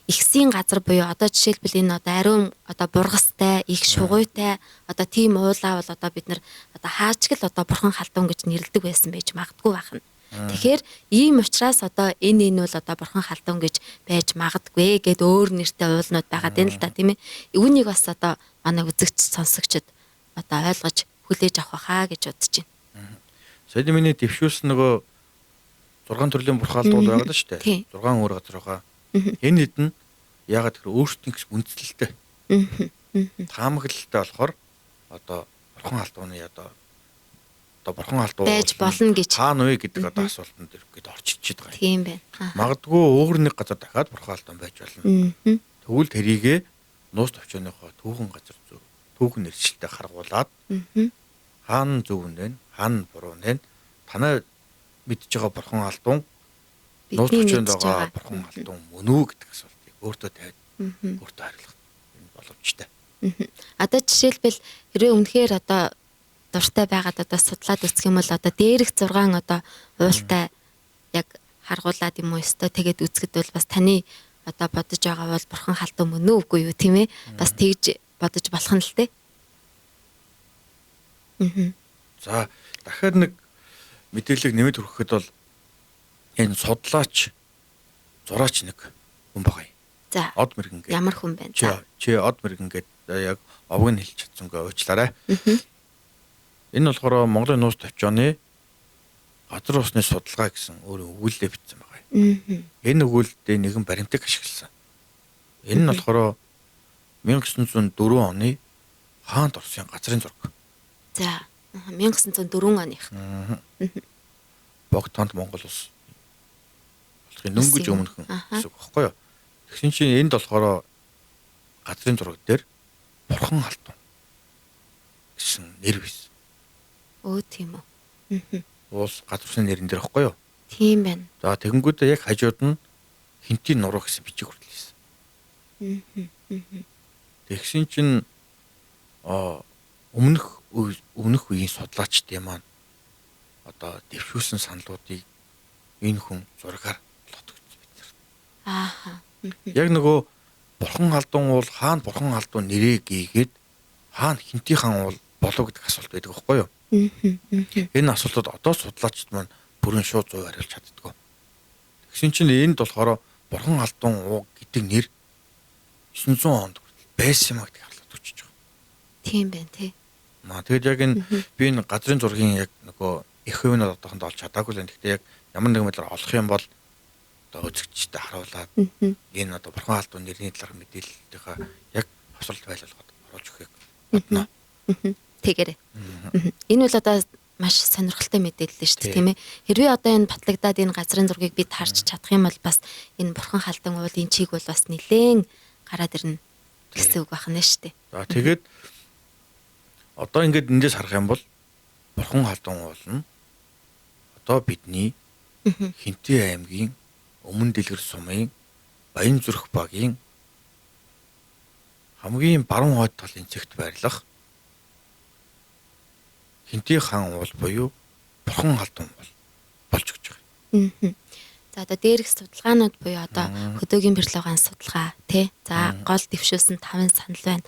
ихсийн газар буюу одоо жишээлбэл энэ одоо ариун одоо бургастай, их шугуйтай одоо тийм уулаа бол одоо бид нар одоо хаачгал одоо бурхан халдун гэж нэрлэдэг байсан байж магадгүй байна. Тэгэхээр ийм учраас одоо энэ бол одоо бурхан халдун гэж байж магадгүй гэд өөр нэртэй уулнууд байгаа дээ л да тийм ээ. Үүнийг бас одоо манай үзэгч сонсогчд одоо ойлгож хүлээж авах хаа гэж бодож байна. Сая миний дэвшүүлсэн нөгөө 6 төрлийн бурхан алдуул байгаа л шүү дээ. 6 өөр газар байгаа. Энэ хэд нь ягаад гэхээр өөрсдийн үндслэлтэй. Таамаглалтай болохоор одоо бурхан алдууны одоо бурхан алдуу байж болно гэж хаана вэ гэдэг одоо асуултанд ирэхэд орчиж байгаа юм. Тийм байна. Магадгүй өөр нэг газар дахиад бурхан алдуу байж болно. Тэгвэл тэрийгэ нуус төвчөөныхөө түүхэн газар зөв түүхэн нэршилтэй харгуулад хаана зөв нэ хаана буруу нэ танай мэдж байгаа бурхан алдуу нуус төвчөөнд байгаа бурхан алдуу мөн үү гэдэг асуултыг өөртөө тавиад өөртөө хариулах боломжтой. Одоо жишээлбэл хэрвээ үнэхээр одоо дуртай байгаад одоо судлаад үзэх юм бол одоо дээрх 6 одоо уултай яг харгуулад юм уу өстой тэгээд үзэхэд бол бас таны одоо бодож байгаа бол бурхан халдуу мөн үү үгүй юу тийм ээ бас тэгж бодож болох нь л дээ. За дахиад нэг мэдээллийг нэмэт хүргэхэд бол энэ судлаач зураач нэг хүн байгаа юм. За Од мэргэн гэдэг. ямар хүн байна? Чи од мэргэн гэдэг яг овг нь хэлж чадсангүй уучлаарай. Энэ болохоор Монголын нуус төвчөөний газар усны судалгаа гэсэн өөр өгүүлэлээ бичсэн байгаа юм. Энэ өгүүлэлдээ нэгэн баримтыг ашигласан. Энэ нь болохоор 1904 оны Хаант Оросын газрын зураг. За 1904 оных. Богдхонд Монгол улс болохын дөнгөж өмнөхөн гэсэн үг байхгүй юу? Тэгсэн чинь энд болохоор газрын зураг дээр бурхан халдун гэсэн нэр байсан. Өө тийм үү. Уус газар усны нэрэн дээр байхгүй юу? Тийм байна. За тэгэнгүүтээ яг хажууд нь хинтийн нуруу гэсэн бичиг хүртэлсэн. Тэгсэн чинь өмнөх үеийн судлаачдын маань одоо дэвшүүлсэн саналуудыг энэ хүн зургаар лотгож бичсэн. Ааха. Яг нөгөө бурхан халдун уул хаана бурхан халдун нэрээ гээгээд хаана хинтийн хаан уул болов гэдэг асуулт байдаг байхгүй юу? Энэ асуултад одоо судлаачид маань бүрэн шууд 100% хариулж чаддгүй. Тэгсэн чинь энд болохоор бурхан халдун уу гэдэг нэр 900 онд байсан юм гэдэг хариулт өгч байгаа. Тийм байна тий. Тэгээд яг энэ би энэ газрын зургийн яг нөгөө их хувийн одоохонд олж чадаагүй л. Гэхдээ яг ямар нэгэн байдлаар олох юм бол одоо үзэгчтэй харуулад энэ одоо бурхан халдун нэрний талаар мэдээллийнхаа яг хосролт байлуулахад оруулж өгөхийг бодно. Тэгээрэй. Энэ бол одоо маш сонирхолтой мэдээлэл шүү дээ тийм ээ. Хэрвээ одоо энэ батлагдаад энэ газрын зургийг бид харж чадах юм бол бас энэ бурхан халдун уулын чиг бол бас нэлээд гараад ирнэ гэсэн үг байна шүү дээ. За тэгээд одоо ингээд эндээс харах юм бол бурхан халдун уул нь одоо бидний Хинтээ аймгийн Өмнө Дэлгэр сумын Баянзүрх багийн хамгийн баруун хойд талын цэгт байрлах Хинтээ хаан уул буюу бурхан халдун уул болж өгч байгаа. За одоо дээрх судалгаанууд буюу одоо хөдөөгийн бэрлэгийн судалгаа тий. За гол дэвшүүлсэн 5 санал байна.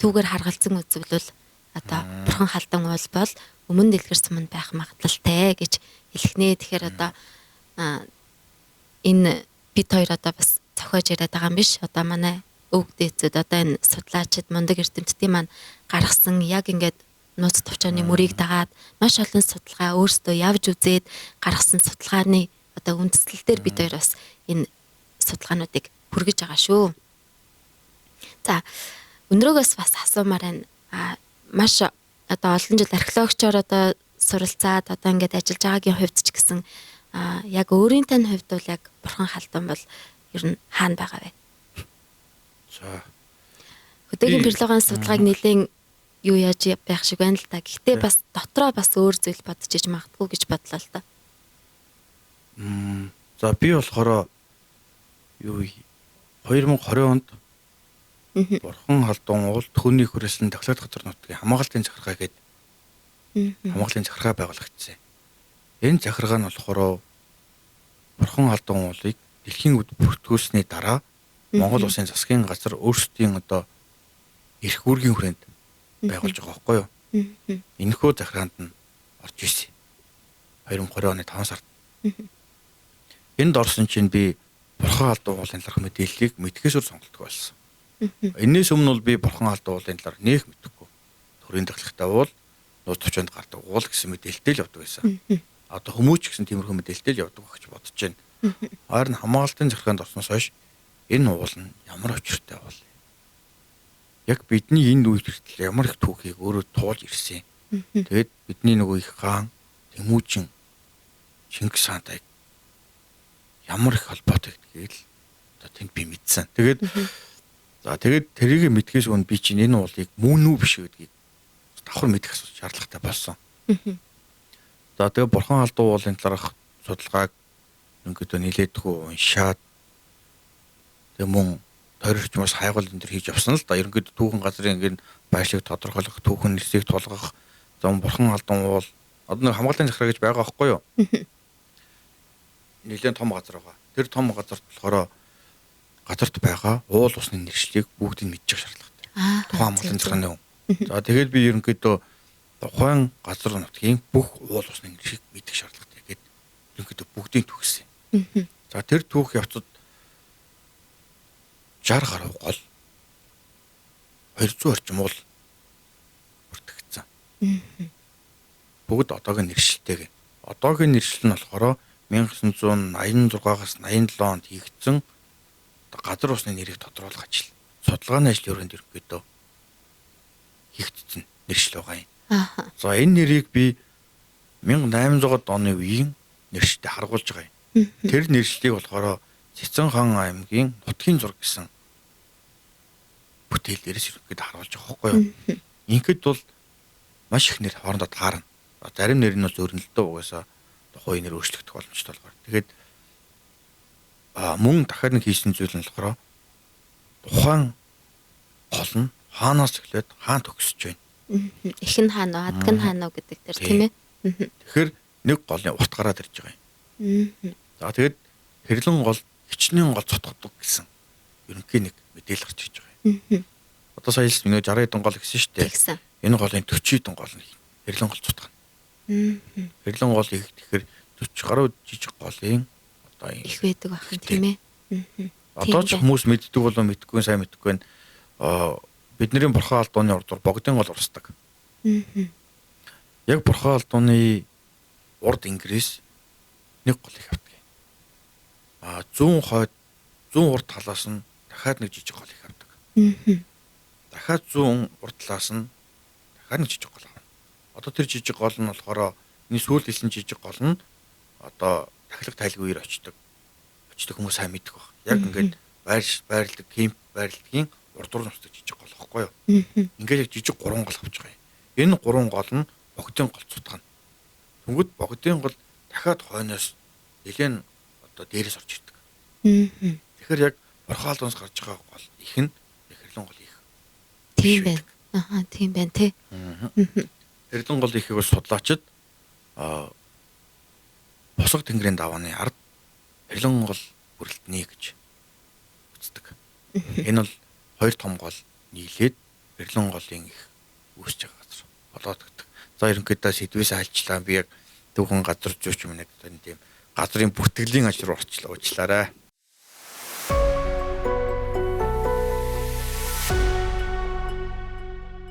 Түүгээр харгалзан үзвэл одоо бурхан халдун уул бол Өмнө Дэлгэр суманд байх магадлалтай гэж хэлэхнээ. Тэгэхээр одоо энэ бид хоёр одоо бас зохиож яриад байгаа юм биш. Одоо манай өвөг дээдсүүд одоо энэ судлаачид мундаг эрдэмтдийн маань гаргасан яг ингээд нууц төвчөөний мөрийг дагаад маш олон судалгаа өөрсдөө явж үзээд гаргасан судалгааны одоо үндэслэл дээр бид хоёр бас энэ судалгаануудыг хүргэж байгаа шүү. За өндрөөгөөс бас асуумаар байна. Маш одоо олон жил археологчоор одоо суралцаад одоо ингээд ажиллаж байгаагийн хувьд ч гэсэн яг өөрийн тань хувьд бол яг бурхан халдун бол ер нь хаана байгаа вэ? За хөдөөгийн бэрлэгийн судалгааг нэлээд юу яаж байх шиг байна л да. Гэхдээ бас дотроо бас өөр зүйл бодож иж магадгүй гэж бодлоо л да. За би болохоор 2020 онд бурхан халдун уул түүний хүрээсэн тахлаад газар нутгийн хамгаалтын захиргаа гэдэг хамгааллын захиргаа байгуулагдсан. Энэ захиргаа нь болохоор бурхан халдун уулыг дэлхийн бүртгүүлсний дараа Монгол улсын засгийн газар өөрсдийн одоо эрх үүргийн хүрээнд байгуулж байгаа байхгүй юу? Энэхүү захиргаанд нь орж ирсэн. 2020 оны 5 сард Энд орсон чинь би бурхан алдуу уулын талаарх мэдээллийг мэдхээсээр сонголтгүй болсон. Энээс өмнө бол би бурхан алдуу уулын талаар нээх мэдэхгүй. Төрийн дахлагтай уул, нууц төвчөнд гардаг уул гэсэн мэдээлэлтэй л явдаг байсан. Одоо хүмүүж гэсэн тиймэрхүү мэдээлэлтэй л явдаг гэж бодож байна. Харин хамгаалтын захиргаанд орсноос хойш энэ уул нь ямар учиртай уул. Яг бидний энэ үед хүртэл ямар их түүхийг өөрөө туулж ирсэн. Тэгээд бидний нөгөө их хаан Тэмүүжин Чингис хаантай ямар их холбоотой гэдгийг л одоо тэнд би мэдсэн. Тэгээд тэрийг мэдхээс өмнө би чинь энэ уулыг мөн үү биш үү гэдгийг давхар мэдэх шаардлагатай болсон. За тэгээд бурхан алдуу уулын талаарх судалгааг ингээд нилээдгүй уншаад тэгээд мөн тойрогчмоос хайгуул энэ төр хийж явсан л да. Ерөнхийдөө түүхэн газрын ингээд байшлыг тодорхойлох, түүхэн нэрсийг тулгах, зам бурхан алдуу уул одоо нэг хамгааллын захиргаа гэж байгаа байхгүй юу? Нилээн том газар байгаа. Тэр том газарт болохоор газарт байгаа уул усны нэршлиг бүгдийг мэдчих шаардлагатай. Тухайн хамгааллын захиргааны хүн. За тэгээд би ерөнхийдөө тухайн газар нутгийн бүх уул усны нэршиг мэдэх шаардлагатай гэдэг ерөнхийдөө бүгдийг төгссөн. За тэр түүх явцад 60 гаруй гол 200 орчим уул бүртгэгдсэн. Бүгд одоогийн нэршилтэйг. Одоогийн нэршил нь болохоор 1986-аас 87 онд хийгдсэн газар усны нэрийг тодорхойлох ажил. Судалгааны ажил өрөөнд ерөнхийдөө хийгдсэн нэршил байгаа юм. За энэ нэрийг би 1800 оны үеийн нэршилтэд харгуулж байгаа юм. Тэр нэршлийг болохоор Цэцэн хаан аймгийн нутгийн зураг гэсэн бүтээлээрээс ерөнхийдөө харуулж байгаа байхгүй юу? Ингээд бол маш их нэр хоорондоо таарна. Зарим нэр нь бол зөрнөлтөө угаасаа тухайн нэр өөрчлөгдөх боломжтой болохоор. Тэгээд мөн дахиад нэг хийсэн зүйл нь болохоор тухайн гол нь хаанаас эхлээд хаан төгсөж байна. Их нь хаан уу, адг нь хаан уу гэдэг дээр тийм ээ. Тэгэхээр нэг голын урт гараад ирж байгаа юм. За тэгээд хэрлэн гол хичнээн гол цотгодог гэсэн ерөнхий нэг мэдээлэл гарч ирж байгаа юм. Одоо сая л нэг 60 хэдэн гол гэсэн шүү дээ. Энэ голын 40 хэдэн гол нь хэрлэн гол цотгоно. Хэрлэн гол их тэгэхээр 40 гаруй жижиг голын одоо их байдаг байх юм тийм ээ. Одоо ч хүмүүс мэддэг болоо мэдгүй сайн мэдгүй байна. Бидний бурхан алдууны урд богдын гол урсдаг. Яг бурхан алдууны урд ингээс нэг гол их авдаг. Зүүн хойд зүүн урд талаас нь дахиад нэг жижиг гол их авдаг. Дахиад зүүн урд талаас нь дахиад нэг жижиг гол авна. Одоо тэр жижиг гол нь болохоор энэ сүүл хэлсэн жижиг гол нь одоо тахилга тайлгүй үеэр очдог хүмүүс сайн мэддэг баг. Яг ингээд байрлал кемп байрлагын урдуур нусдаг жижиг гол واخгүй юу? Ингээд яг жижиг 3 гол авч байгаа юм. Энэ 3 гол нь богдын гол цутгана. Тэнгүүд богдын гол дахиад хойноос нэлээд одоо дээрээс орж ирдэг. Тэгэхээр яг борхоолдоос гарч байгаа гол их нь хэрлэн гол их. Тийм байна. Тийм байна тий. Хэрлэн гол ихийг судлаачид босго тэнгэрийн давааны ард хэрлэн гол бүрэлдэхний гэж үздэг. Энэ бол хоёр том гол нийлээд хэрлэн голын их үүсэж байгаа газар болоод өгдөг. За ерөнхийдөө сэдвээс альчлаа би яг түүхэн газар зүйч юм нэг тийм газрын бүртгэлийн ажил руу уучлаарай.